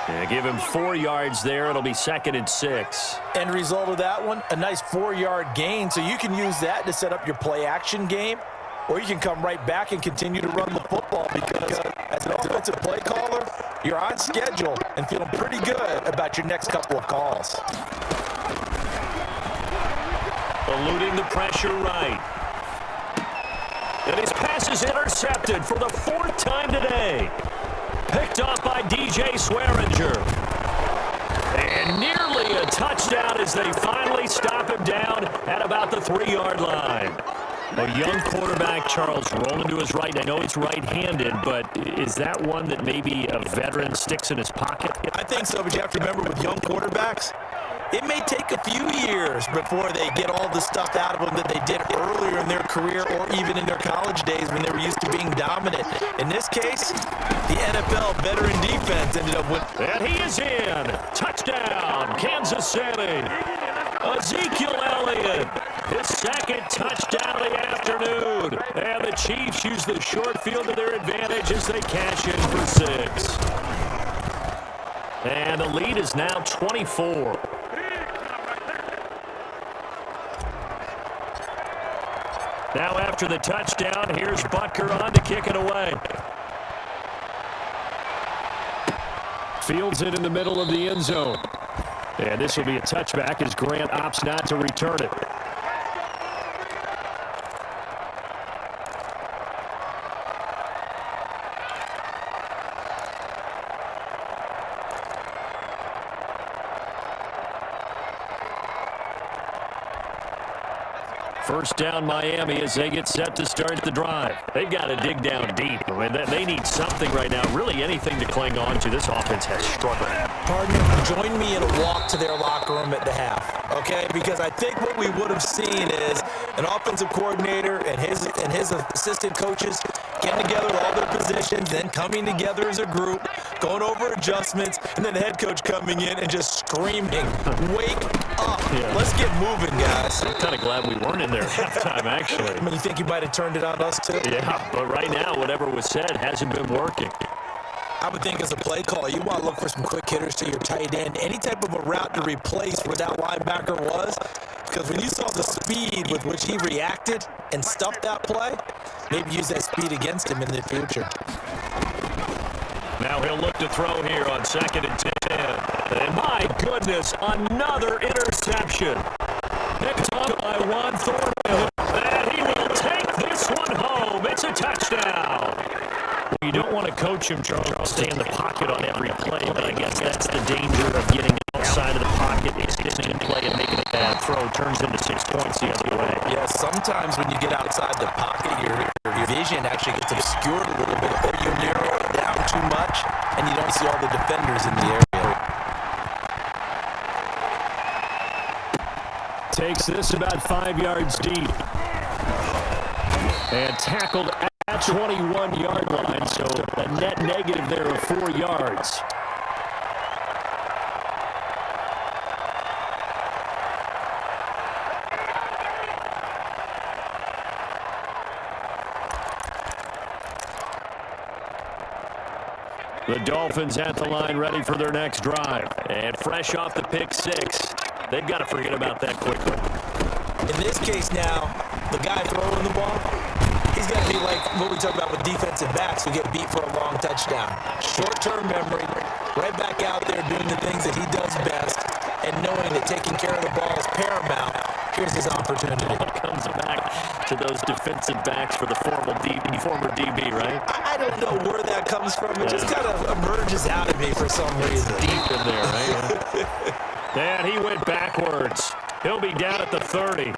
Speaker 1: Yeah, give him 4 yards there. It'll be 2nd and 6.
Speaker 2: End result of that one, a nice 4-yard gain. So you can use that to set up your play-action game, or you can come right back and continue to run the football because as an offensive play caller, you're on schedule and feeling pretty good about your next couple of calls.
Speaker 1: Eluding the pressure right. And his pass is intercepted for the 4th time today. Picked off by DJ Swearinger. And nearly a touchdown as they finally stop him down at about the 3-yard line. A young quarterback, Charles, rolling to his right. I know he's right-handed, but is that one that maybe a veteran sticks in his pocket?
Speaker 2: I think so, but you have to remember with young quarterbacks, it may take a few years before they get all the stuff out of them that they did earlier in their career or even in their college days when they were used to being dominant. In this case, the NFL veteran defense ended up with...
Speaker 1: And he is in. Touchdown, Kansas City. Ezekiel Elliott, his 2nd touchdown of the afternoon. And the Chiefs use the short field to their advantage as they cash in for 6. And the lead is now 24. Now after the touchdown, here's Butker on to kick it away. Fields it in the middle of the end zone. And this will be a touchback as Grant opts not to return it. First down Miami as they get set to start the drive. They've got to dig down deep. I mean, they need something right now, really anything to cling on to. This offense has struggled.
Speaker 2: Partner, join me in a walk to their locker room at the half, okay? Because I think what we would have seen is an offensive coordinator and his assistant coaches getting together with all their positions, then coming together as a group, going over adjustments, and then the head coach coming in and just screaming, "Wake up.
Speaker 1: Yeah.
Speaker 2: Let's get moving, guys."
Speaker 1: I'm kind of glad we weren't in there at halftime, actually.
Speaker 2: I mean, you think you might have turned it on us, too?
Speaker 1: Yeah, but right now, whatever was said hasn't been working.
Speaker 2: I would think as a play call, you want to look for some quick hitters to your tight end, any type of a route to replace where that linebacker was, because when you saw the speed with which he reacted and stuffed that play, maybe use that speed against him in the future.
Speaker 1: Now he'll look to throw here on 2nd and 10. And my goodness, another interception. Picked up by Juan Thornhill. And he will take this one home. It's a touchdown. You don't want to coach him, Charles, stay in the pocket on every play, but I guess that's the danger of getting outside of the pocket, extending play, and making a bad throw. Turns into 6 points the other way.
Speaker 2: Yeah, sometimes when you get outside the pocket, your vision actually gets obscured a little bit, or you narrow it down too much, and you don't see all the defenders in the area.
Speaker 4: Takes this about 5 yards deep. And tackled at 21-yard line, so a net negative there of 4 yards. The Dolphins at the line ready for their next drive. And fresh off the pick six, they've got to forget about that quickly.
Speaker 2: In this case now, the guy throwing the ball, he's got to be like what we talk about with defensive backs who get beat for a long touchdown. Short-term memory, right back out there doing the things that he does best, and knowing that taking care of the ball is paramount. Here's his opportunity.
Speaker 1: Comes back to those defensive backs for the former DB, right?
Speaker 2: I don't know where that comes from. It just kind of emerges out of me for some reason.
Speaker 1: Deep in there, right? And he went backwards. He'll be down at the 30.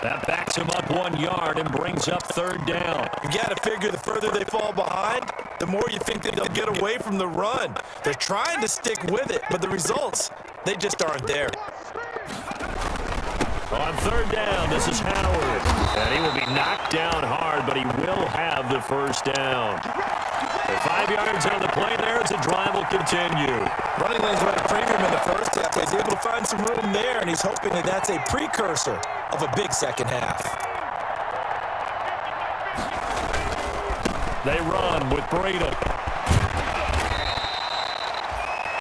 Speaker 1: That backs him up 1 yard and brings up 3rd down.
Speaker 2: You got to figure the further they fall behind, the more you think that they'll get away from the run. They're trying to stick with it, but the results, they just aren't there.
Speaker 1: On 3rd down, this is Howard. And he will be knocked down hard, but he will have the 1st down. 5 yards on the play there as the drive will continue.
Speaker 2: Running lanes were at a premium in the first half. He's able to find some room there, and he's hoping that that's a precursor of a big second half.
Speaker 1: They run with Breida.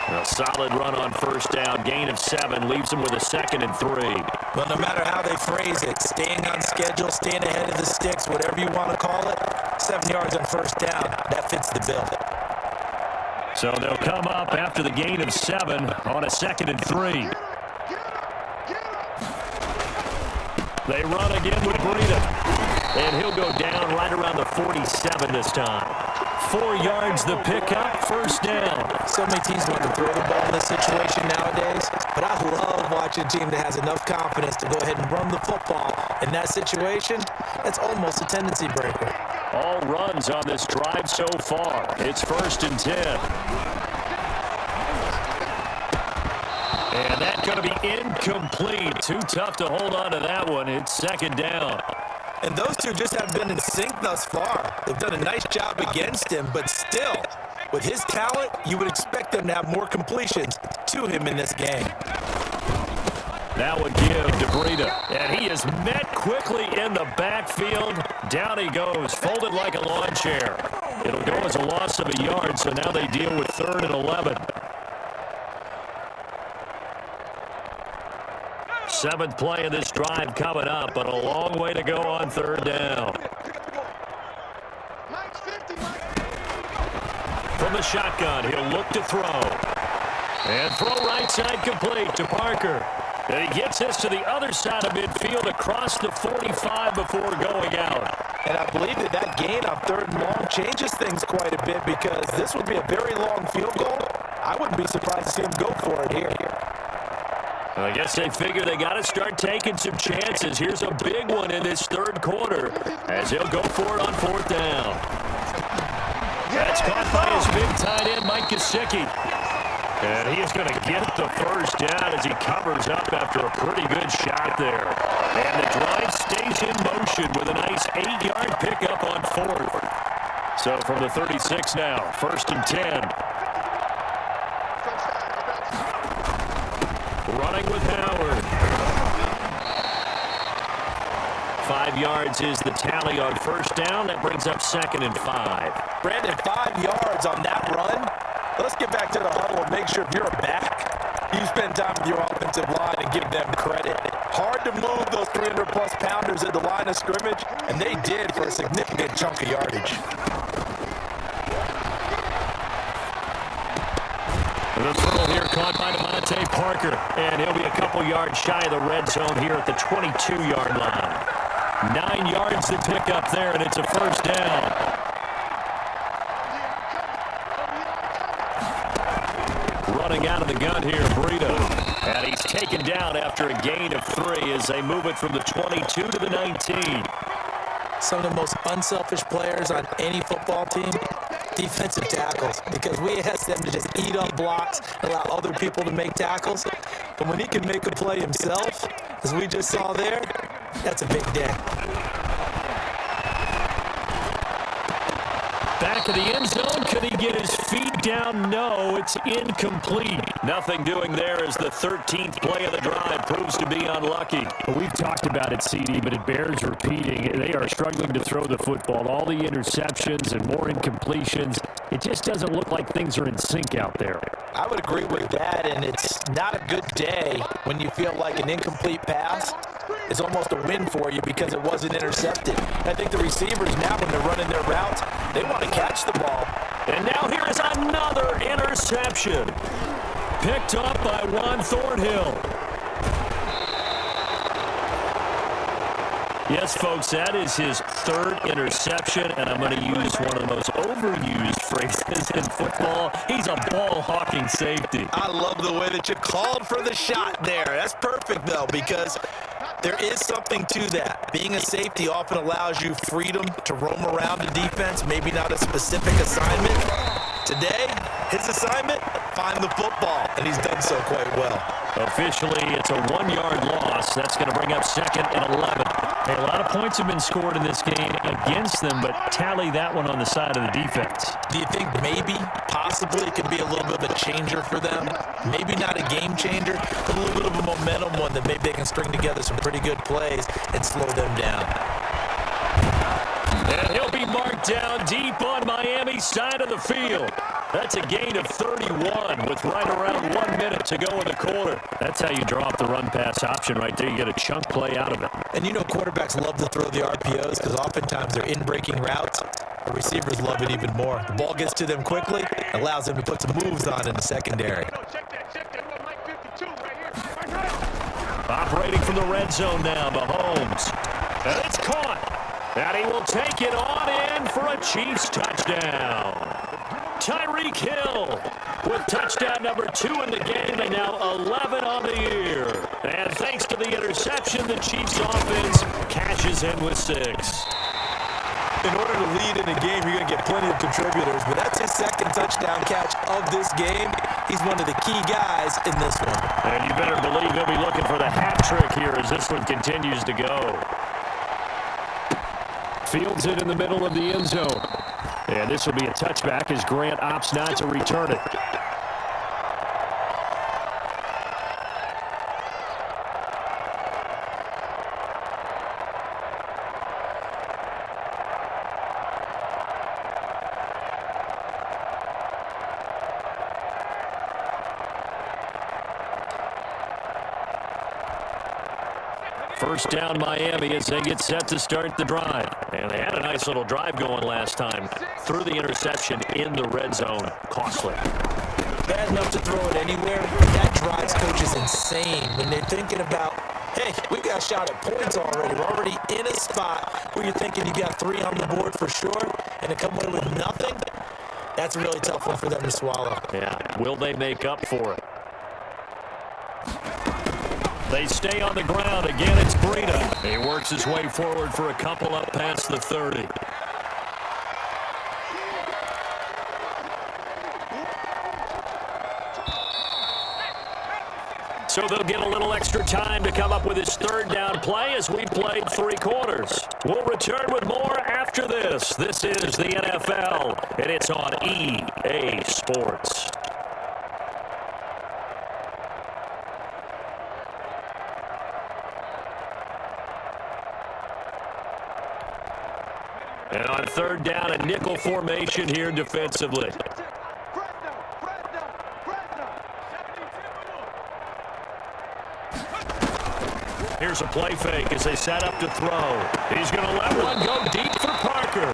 Speaker 1: A solid run on 1st down. Gain of 7 leaves him with a 2nd and 3.
Speaker 2: Well, no matter how they phrase it, staying on schedule, staying ahead of the sticks, whatever you want to call it, 7 yards on 1st down, that fits the bill.
Speaker 1: So they'll come up after the gain of 7 on a 2nd and 3. They run again with Breida. And he'll go down right around the 47 this time. 4 yards the pickup, 1st down.
Speaker 2: So many teams want to throw the ball in this situation nowadays, but I love watching a team that has enough confidence to go ahead and run the football. In that situation, that's almost a tendency breaker.
Speaker 1: All runs on this drive so far. It's 1st and 10. And that's going to be incomplete. Too tough to hold on to that one. It's 2nd down.
Speaker 2: And those two just have been in sync thus far. They've done a nice job against him, but still, with his talent, you would expect them to have more completions to him in this game.
Speaker 1: That would give to Breida. And he is met quickly in the backfield. Down he goes, folded like a lawn chair. It'll go as a loss of a yard, so now they deal with 3rd and 11. 7th play of this drive coming up, but a long way to go on 3rd down. From the shotgun, he'll look to throw. And throw right side complete to Parker. And he gets this to the other side of midfield across the 45 before going out.
Speaker 2: And I believe that gain on 3rd and long changes things quite a bit, because this would be a very long field goal. I wouldn't be surprised to see him go for it here.
Speaker 4: I guess they figure they got to start taking some chances. Here's a big one in this third quarter as he'll go for it on fourth down. That's caught by his big tight end, Mike Gesicki. And he is going to get the first down as he covers up after a pretty good shot there. And the drive stays in motion with a nice 8-yard pickup on fourth. So from the 36 now, 1st and 10. Running with Howard. 5 yards is the tally on first down. That brings up 2nd and 5.
Speaker 2: Brandon, 5 yards on that run. Let's get back to the huddle and make sure if you're a back, you spend time with your offensive line and give them credit. Hard to move those 300-plus pounders at the line of scrimmage, and they did for a significant chunk of yardage.
Speaker 4: The throw here caught by Devontae Parker, and he'll be a couple yards shy of the red zone here at the 22-yard line. 9 yards to pick up there, and it's a first down. Running out of the gun here, Brito. And he's taken down after a gain of 3 as they move it from the 22 to the 19.
Speaker 2: Some of the most unselfish players on any football team, defensive tackles, because we ask them to just eat up blocks, allow other people to make tackles. But when he can make a play himself, as we just saw there, that's a big day.
Speaker 4: Back of the end zone. Could he get his feet down? No, it's incomplete. Nothing doing there as the 13th play of the drive proves to be unlucky.
Speaker 1: Well, we've talked about it, CD, but it bears repeating. They are struggling to throw the football. All the interceptions and more incompletions. It just doesn't look like things are in sync out there.
Speaker 2: I would agree with that, and it's not a good day when you feel like an incomplete pass is almost a win for you because it wasn't intercepted. I think the receivers now, when they're running their routes, they want to catch the ball.
Speaker 4: And now here is another interception. Picked up by Juan Thornhill. Yes, folks, that is his 3rd interception, and I'm going to use one of the most overused phrases in football. He's a ball-hawking safety.
Speaker 2: I love the way that you called for the shot there. That's perfect, though, because there is something to that. Being a safety often allows you freedom to roam around the defense, maybe not a specific assignment. Today, his assignment, find the football, and he's done so quite well.
Speaker 4: Officially, it's a 1-yard loss. That's going to bring up 2nd and 11.
Speaker 1: Hey, a lot of points have been scored in this game against them, but tally that one on the side of the defense.
Speaker 2: Do you think maybe, possibly, it could be a little bit of a changer for them? Maybe not a game changer, but a little bit of a momentum one that maybe they can string together some pretty good plays and slow them down.
Speaker 4: And he'll be marked down deep on Miami's side of the field. That's a gain of 31 with right around 1 minute to go in the quarter.
Speaker 1: That's how you draw up the run-pass option right there. You get a chunk play out of it.
Speaker 2: And you know quarterbacks love to throw the RPOs because oftentimes they're in-breaking routes. The receivers love it even more. The ball gets to them quickly, allows them to put some moves on in the secondary.
Speaker 4: Operating from the red zone now, Mahomes. And it's caught. And he will take it on in for a Chiefs touchdown. Tyreek Hill with touchdown number 2 in the game, and now 11 on the year. And thanks to the interception, the Chiefs offense cashes in with 6.
Speaker 2: In order to lead in a game, you're going to get plenty of contributors, but that's his 2nd touchdown catch of this game. He's one of the key guys in this one.
Speaker 1: And you better believe he'll be looking for the hat trick here as this one continues to go. Fields it in the middle of the end zone. And this will be a touchback as Grant opts not to return it. First down Miami as they get set to start the drive. And they had a nice little drive going last time. Threw the interception in the red zone. Costly.
Speaker 2: Bad enough to throw it anywhere. That drives coaches insane when they're thinking about, hey, we got a shot at points already. We're already in a spot where you're thinking you got 3 on the board for sure, and to come away with nothing, that's a really tough one for them to swallow.
Speaker 1: Yeah, will they make up for it? They stay on the ground. Again, it's Breida. He works his way forward for a couple up past the 30. So they'll get a little extra time to come up with his third down play as we played 3 quarters. We'll return with more after this. This is the NFL, and it's on EA Sports. And on third down, a nickel formation here defensively. Here's a play fake as they set up to throw. He's going to let one go deep for Parker.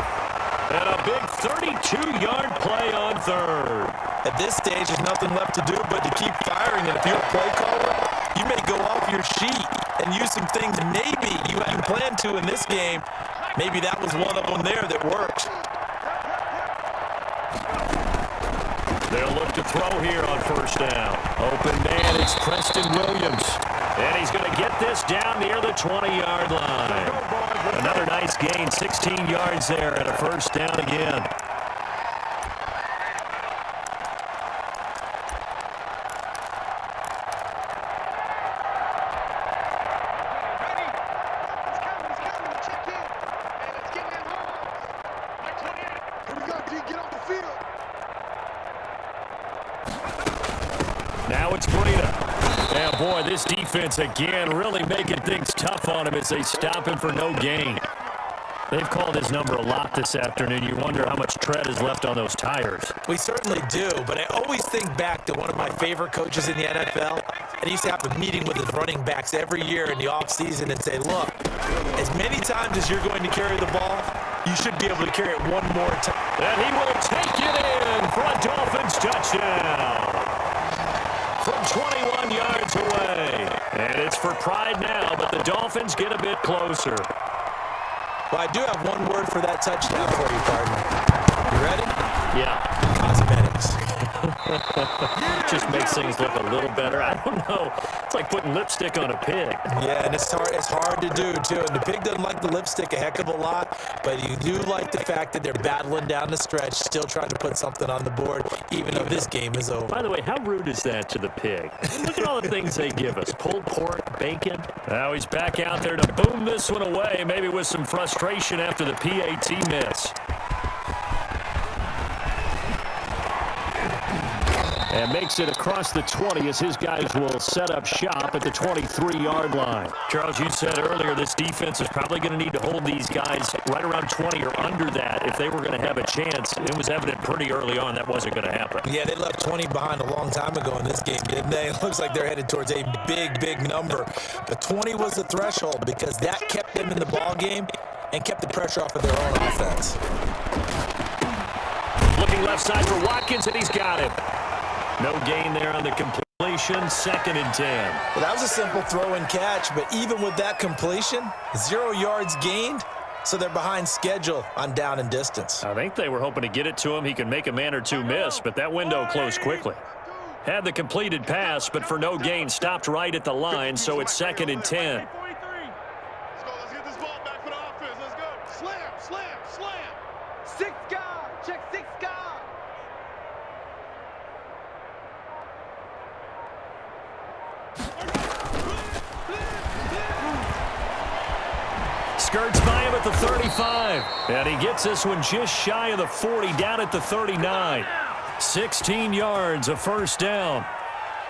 Speaker 1: And a big 32-yard play on third.
Speaker 2: At this stage, there's nothing left to do but to keep firing. And if you're a play caller, you may go off your sheet and use some things maybe you hadn't planned to in this game. Maybe that was one of them there that worked.
Speaker 1: They'll look to throw here on first down. Open man, it's Preston Williams. And he's going to get this down near the 20-yard line. Another nice gain, 16 yards there, and a first down again. Now it's Breida. Yeah, boy, this defense again really making things tough on him as they stop him for no gain. They've called his number a lot this afternoon. You wonder how much tread is left on those tires.
Speaker 2: We certainly do, but I always think back to one of my favorite coaches in the NFL. And he used to have a meeting with his running backs every year in the offseason and say, look, as many times as you're going to carry the ball, you should be able to carry it one more time.
Speaker 1: And he will take it in for a Dolphins touchdown. From 21 yards away. And it's for pride now, but the Dolphins get a bit closer.
Speaker 2: Well, I do have one word for that touchdown for you, partner. You ready?
Speaker 1: Yeah.
Speaker 2: Cosmetics.
Speaker 1: Just makes things look a little better. I don't know. It's like putting lipstick on a pig.
Speaker 2: Yeah, and it's hard to do, too. And the pig doesn't like the lipstick a heck of a lot, but you do like the fact that they're battling down the stretch, still trying to put something on the board, even though this game is over.
Speaker 1: By the way, how rude is that to the pig? Look at all the things they give us. Pulled pork, bacon. Now he's back out there to boom this one away, maybe with some frustration after the PAT miss. And makes it across the 20 as his guys will set up shop at the 23-yard line. Charles, you said earlier this defense is probably going to need to hold these guys right around 20 or under that if they were going to have a chance. It was evident pretty early on that wasn't going to happen.
Speaker 2: Yeah, they left 20 behind a long time ago in this game, didn't they? It looks like they're headed towards a big, big number. But 20 was the threshold because that kept them in the ball game and kept the pressure off of their own offense.
Speaker 1: Looking left side for Watkins, and he's got him. No gain there on the completion, 2nd and 10.
Speaker 2: Well, that was a simple throw and catch, but even with that completion, 0 yards gained, so they're behind schedule on down and distance.
Speaker 1: I think they were hoping to get it to him. He could make a man or two miss, but that window closed quickly. Had the completed pass, but for no gain, stopped right at the line, so it's 2nd and 10.
Speaker 3: Let's go. Let's get this ball back for the offense. Let's go. Slam, slam, slam. 6 guard. Check 6 guard.
Speaker 1: Skirts by him at the 35. And he gets this one just shy of the 40, down at the 39. 16 yards, a first down.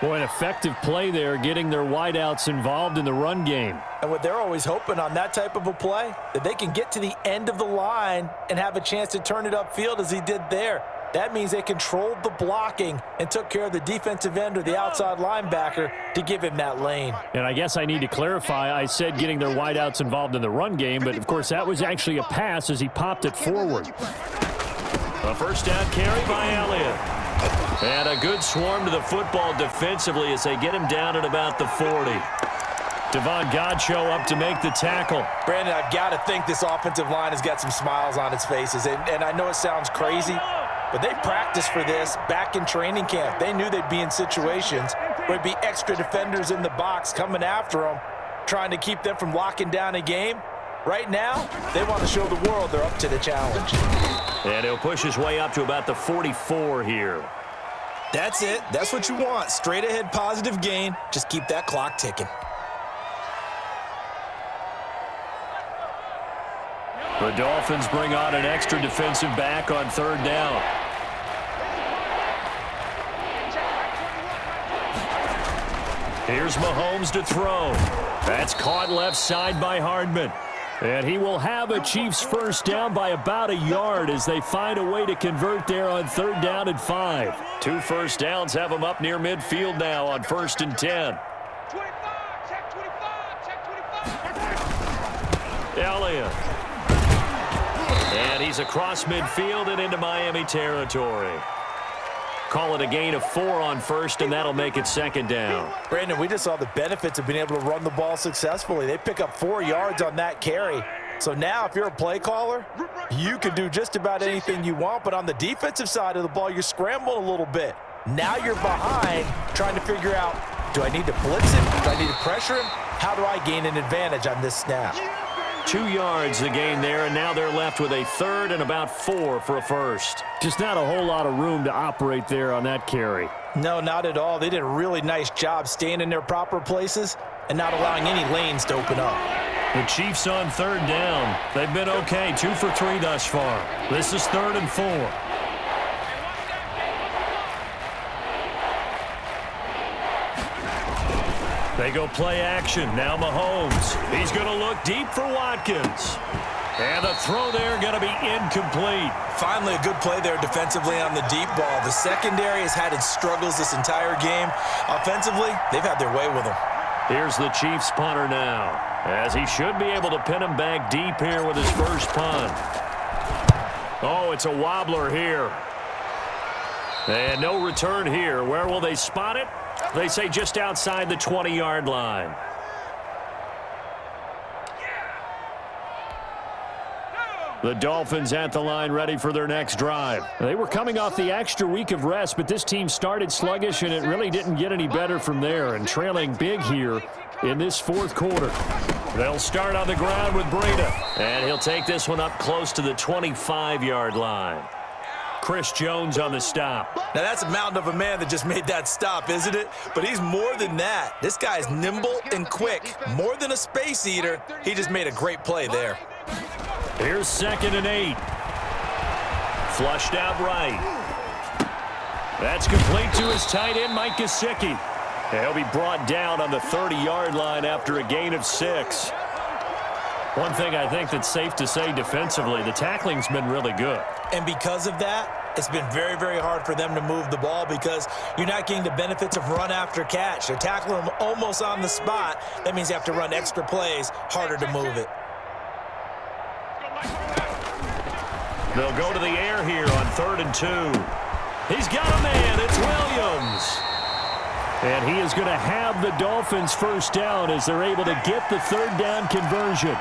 Speaker 1: Boy, an effective play there, getting their wideouts involved in the run game.
Speaker 2: And what they're always hoping on that type of a play, that they can get to the end of the line and have a chance to turn it upfield as he did there. That means they controlled the blocking and took care of the defensive end or the outside linebacker to give him that lane.
Speaker 1: And I guess I need to clarify, I said getting their wideouts involved in the run game, but of course that was actually a pass as he popped it forward. A first down carry by Elliott. And a good swarm to the football defensively as they get him down at about the 40. Devon Godchaux up to make the tackle.
Speaker 2: Brandon, I've got to think this offensive line has got some smiles on its faces. And I know it sounds crazy, but they practiced for this back in training camp. They knew they'd be in situations where there'd be extra defenders in the box coming after them, trying to keep them from locking down a game. Right now, they want to show the world they're up to the challenge.
Speaker 1: And he'll push his way up to about the 44 here.
Speaker 2: That's it. That's what you want. Straight ahead positive gain. Just keep that clock ticking.
Speaker 1: The Dolphins bring on an extra defensive back on third down. Here's Mahomes to throw. That's caught left side by Hardman. And he will have a Chiefs first down by about a yard as they find a way to convert there on third down and 5. 2 first downs have them up near midfield now on 1st and 10.
Speaker 3: 25, check 25, check 25.
Speaker 1: Elliott. And he's across midfield and into Miami territory. Call it a gain of 4 on first, and that'll make it second down.
Speaker 2: Brandon, we just saw the benefits of being able to run the ball successfully. They pick up 4 yards on that carry. So now if you're a play caller, you can do just about anything you want, but on the defensive side of the ball, you're scrambling a little bit. Now you're behind trying to figure out, do I need to blitz him? Do I need to pressure him? How do I gain an advantage on this snap?
Speaker 1: 2 yards the gain there, and now they're left with a third and about 4 for a first. Just not a whole lot of room to operate there on that carry.
Speaker 2: No, not at all. They did a really nice job staying in their proper places and not allowing any lanes to open up.
Speaker 1: The Chiefs on third down. They've been okay, 2 for 3 thus far. This is 3rd and 4. They go play action. Now Mahomes. He's going to look deep for Watkins. And the throw there going to be incomplete.
Speaker 2: Finally a good play there defensively on the deep ball. The secondary has had its struggles this entire game. Offensively, they've had their way with them.
Speaker 1: Here's the Chiefs punter now, as he should be able to pin him back deep here with his first punt. Oh, it's a wobbler here. And no return here. Where will they spot it? They say just outside the 20-yard line. The Dolphins at the line ready for their next drive. They were coming off the extra week of rest, but this team started sluggish, and it really didn't get any better from there, and trailing big here in this 4th quarter. They'll start on the ground with Breida, and he'll take this one up close to the 25-yard line. Chris Jones on the stop.
Speaker 2: Now that's a mountain of a man that just made that stop, isn't it? But he's more than that. This guy's nimble and quick. More than a space eater. He just made a great play there.
Speaker 1: Here's 2nd and 8. Flushed out right. That's complete to his tight end, Mike Gesicki. He'll be brought down on the 30-yard line after a gain of 6. One thing I think that's safe to say defensively, the tackling's been really good.
Speaker 2: And because of that, it's been very, very hard for them to move the ball because you're not getting the benefits of run after catch. They're tackling them almost on the spot. That means you have to run extra plays, harder to move it.
Speaker 1: They'll go to the air here on 3rd and 2. He's got a man. It's Williams. And he is going to have the Dolphins first down as they're able to get the 3rd down conversion.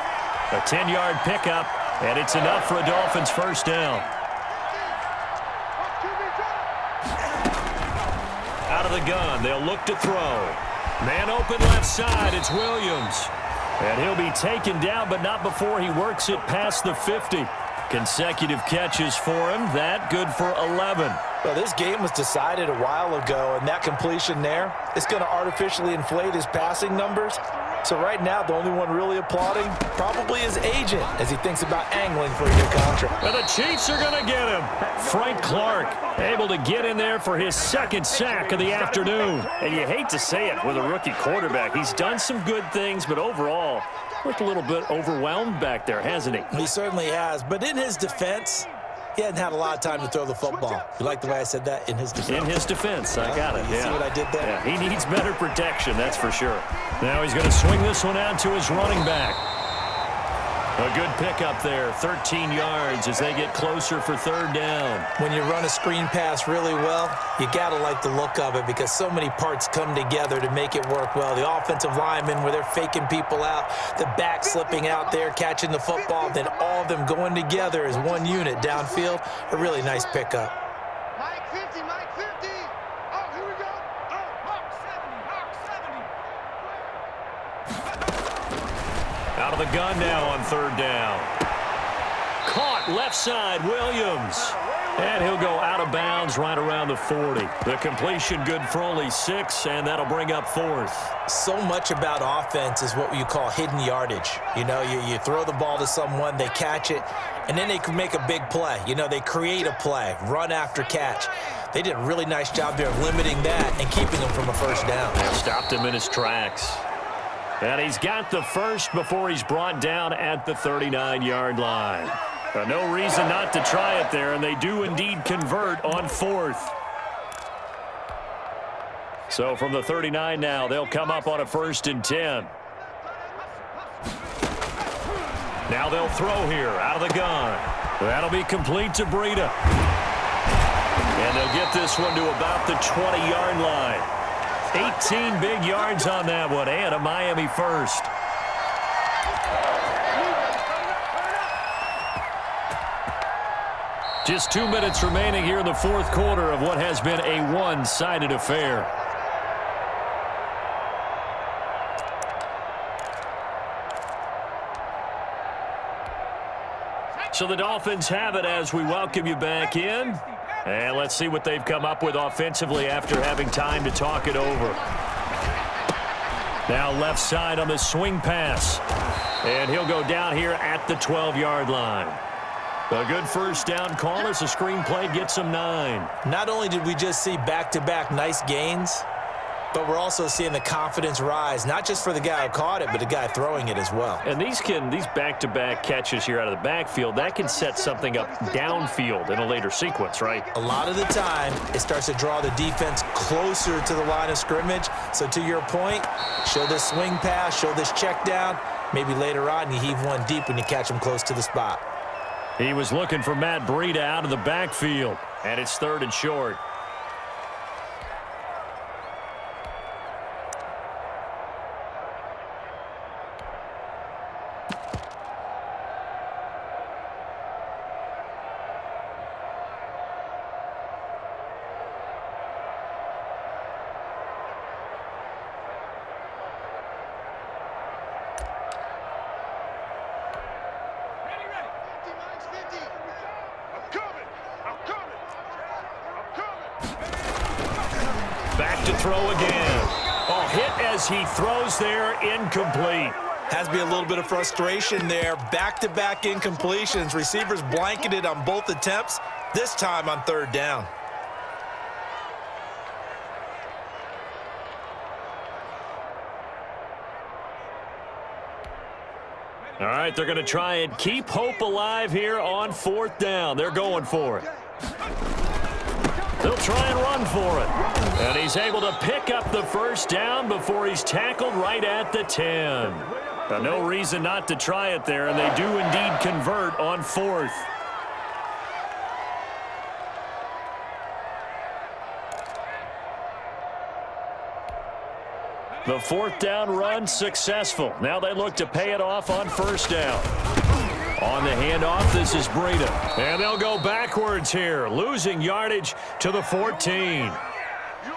Speaker 1: A 10-yard pickup, and it's enough for a Dolphins first down. Out of the gun, they'll look to throw. Man open left side, it's Williams. And he'll be taken down, but not before he works it past the 50. Consecutive catches for him. That good for 11.
Speaker 2: Well, this game was decided a while ago, and that completion there is going to artificially inflate his passing numbers. So right now, the only one really applauding probably his agent as he thinks about angling for a new contract.
Speaker 1: And the Chiefs are going to get him. Frank Clark able to get in there for his 2nd sack of the afternoon. And you hate to say it with a rookie quarterback. He's done some good things, but overall, looked a little bit overwhelmed back there, hasn't he?
Speaker 2: He certainly has. But in his defense, he hadn't had a lot of time to throw the football. You like the way I said that? In his defense.
Speaker 1: In his defense. I got it.
Speaker 2: You see what I did there?
Speaker 1: Yeah, he needs better protection, that's for sure. Now he's going to swing this one out to his running back. A good pickup there, 13 yards as they get closer for 3rd down.
Speaker 2: When you run a screen pass really well, you got to like the look of it because so many parts come together to make it work well. The offensive linemen where they're faking people out, the back slipping out there, catching the football, then all of them going together as one unit downfield. A really nice pickup.
Speaker 1: Out of the gun now on third down. Caught left side, Williams. And he'll go out of bounds right around the 40. The completion good for only 6, and that'll bring up fourth.
Speaker 2: So much about offense is what you call hidden yardage. You know, you throw the ball to someone, they catch it, and then they can make a big play. You know, they create a play, run after catch. They did a really nice job there of limiting that and keeping him from a first down.
Speaker 1: They stopped him in his tracks. And he's got the first before he's brought down at the 39-yard line. No reason not to try it there, and they do indeed convert on fourth. So from the 39 now, they'll come up on a 1st and 10. Now they'll throw here out of the gun. That'll be complete to Breida. And they'll get this one to about the 20-yard line. 18 big yards on that one, and a Miami first. Just 2 minutes remaining here in the fourth quarter of what has been a one-sided affair. So the Dolphins have it as we welcome you back in. And let's see what they've come up with offensively after having time to talk it over. Now left side on the swing pass. And he'll go down here at the 12-yard line. A good first down call as the screen play gets him 9.
Speaker 2: Not only did we just see back-to-back nice gains, but we're also seeing the confidence rise, not just for the guy who caught it, but the guy throwing it as well.
Speaker 1: And these back-to-back catches here out of the backfield, that can set something up downfield in a later sequence, right?
Speaker 2: A lot of the time, it starts to draw the defense closer to the line of scrimmage. So to your point, show this swing pass, show this check down. Maybe later on you heave one deep when you catch him close to the spot.
Speaker 1: He was looking for Matt Breida out of the backfield, and it's 3rd and short. Back to throw again. Oh, hit as he throws there, incomplete.
Speaker 2: Has to be a little bit of frustration there. Back-to-back incompletions. Receivers blanketed on both attempts, this time on 3rd down.
Speaker 1: All right, they're going to try and keep hope alive here on 4th down. They're going for it. They'll try and run for it. And he's able to pick up the first down before he's tackled right at the 10. No reason not to try it there, and they do indeed convert on 4th. The 4th down run successful. Now they look to pay it off on 1st down. On the handoff, this is Breida. And they'll go backwards here, losing yardage to the 14.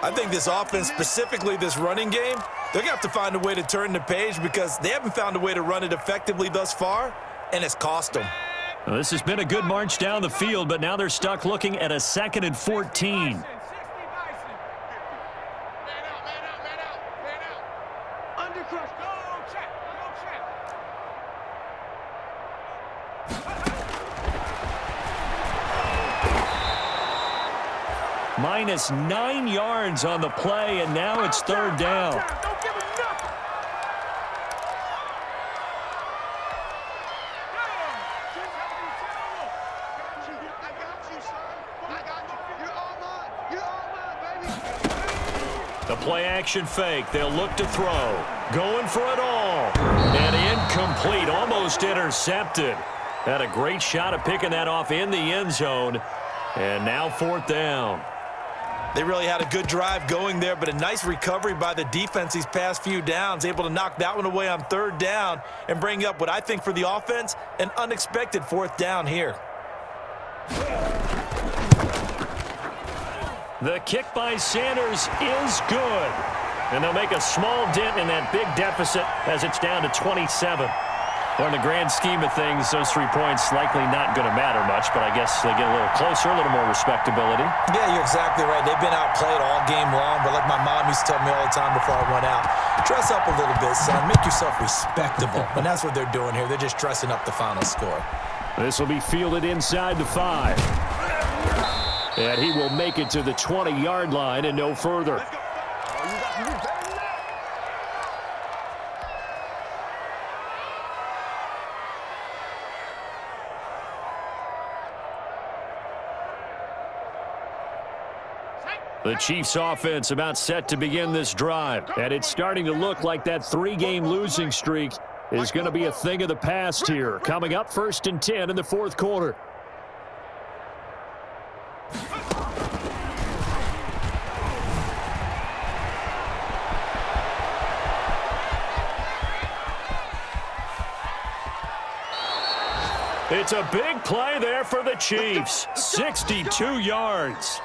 Speaker 2: I think this offense, specifically this running game, they're going to have to find a way to turn the page because they haven't found a way to run it effectively thus far, and it's cost them.
Speaker 1: Well, this has been a good march down the field, but now they're stuck looking at a 2nd and 14. Minus 9 yards on the play, and now it's 3rd down. The play action fake. They'll look to throw. Going for it all. And incomplete. Almost intercepted. Had a great shot at picking that off in the end zone. And now 4th down.
Speaker 2: They really had a good drive going there, but a nice recovery by the defense these past few downs, able to knock that one away on 3rd down and bring up what I think for the offense, an unexpected 4th down here.
Speaker 1: The kick by Sanders is good. And they'll make a small dent in that big deficit as it's down to 27. Well, in the grand scheme of things, those 3 points likely not going to matter much, but I guess they get a little closer, a little more respectability.
Speaker 2: Yeah, you're exactly right. They've been outplayed all game long, but like my mom used to tell me all the time before I went out, dress up a little bit, son. Make yourself respectable. And that's what they're doing here. They're just dressing up the final score.
Speaker 1: This will be fielded inside the 5. And he will make it to the 20-yard line and no further. The Chiefs offense about set to begin this drive, and it's starting to look like that 3-game losing streak is going to be a thing of the past here. Coming up, 1st and 10 in the 4th quarter. It's a big play there for the Chiefs. 62 yards.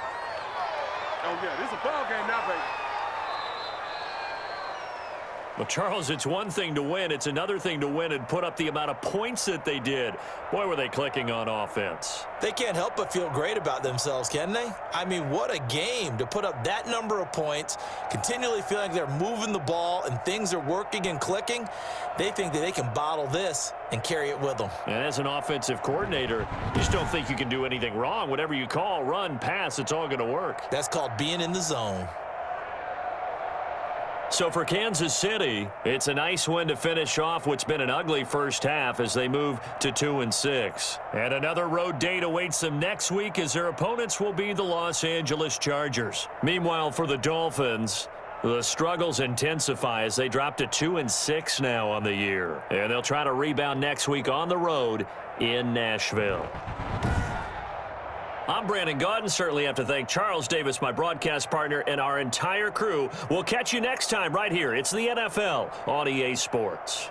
Speaker 3: Oh, yeah, this is a ball game now, baby.
Speaker 1: Well, Charles, it's one thing to win. It's another thing to win and put up the amount of points that they did. Boy, were they clicking on offense.
Speaker 2: They can't help but feel great about themselves, can they? I mean, what a game to put up that number of points, continually feeling like they're moving the ball and things are working and clicking. They think that they can bottle this and carry it with them.
Speaker 1: And as an offensive coordinator, you just don't think you can do anything wrong. Whatever you call, run, pass, it's all going to work.
Speaker 2: That's called being in the zone.
Speaker 1: So for Kansas City, it's a nice win to finish off what's been an ugly first half as they move to 2-6. And another road date awaits them next week as their opponents will be the Los Angeles Chargers. Meanwhile, for the Dolphins, the struggles intensify as they drop to 2-6 now on the year. And they'll try to rebound next week on the road in Nashville. I'm Brandon Gaudin. Certainly have to thank Charles Davis, my broadcast partner, and our entire crew. We'll catch you next time right here. It's the NFL on EA Sports.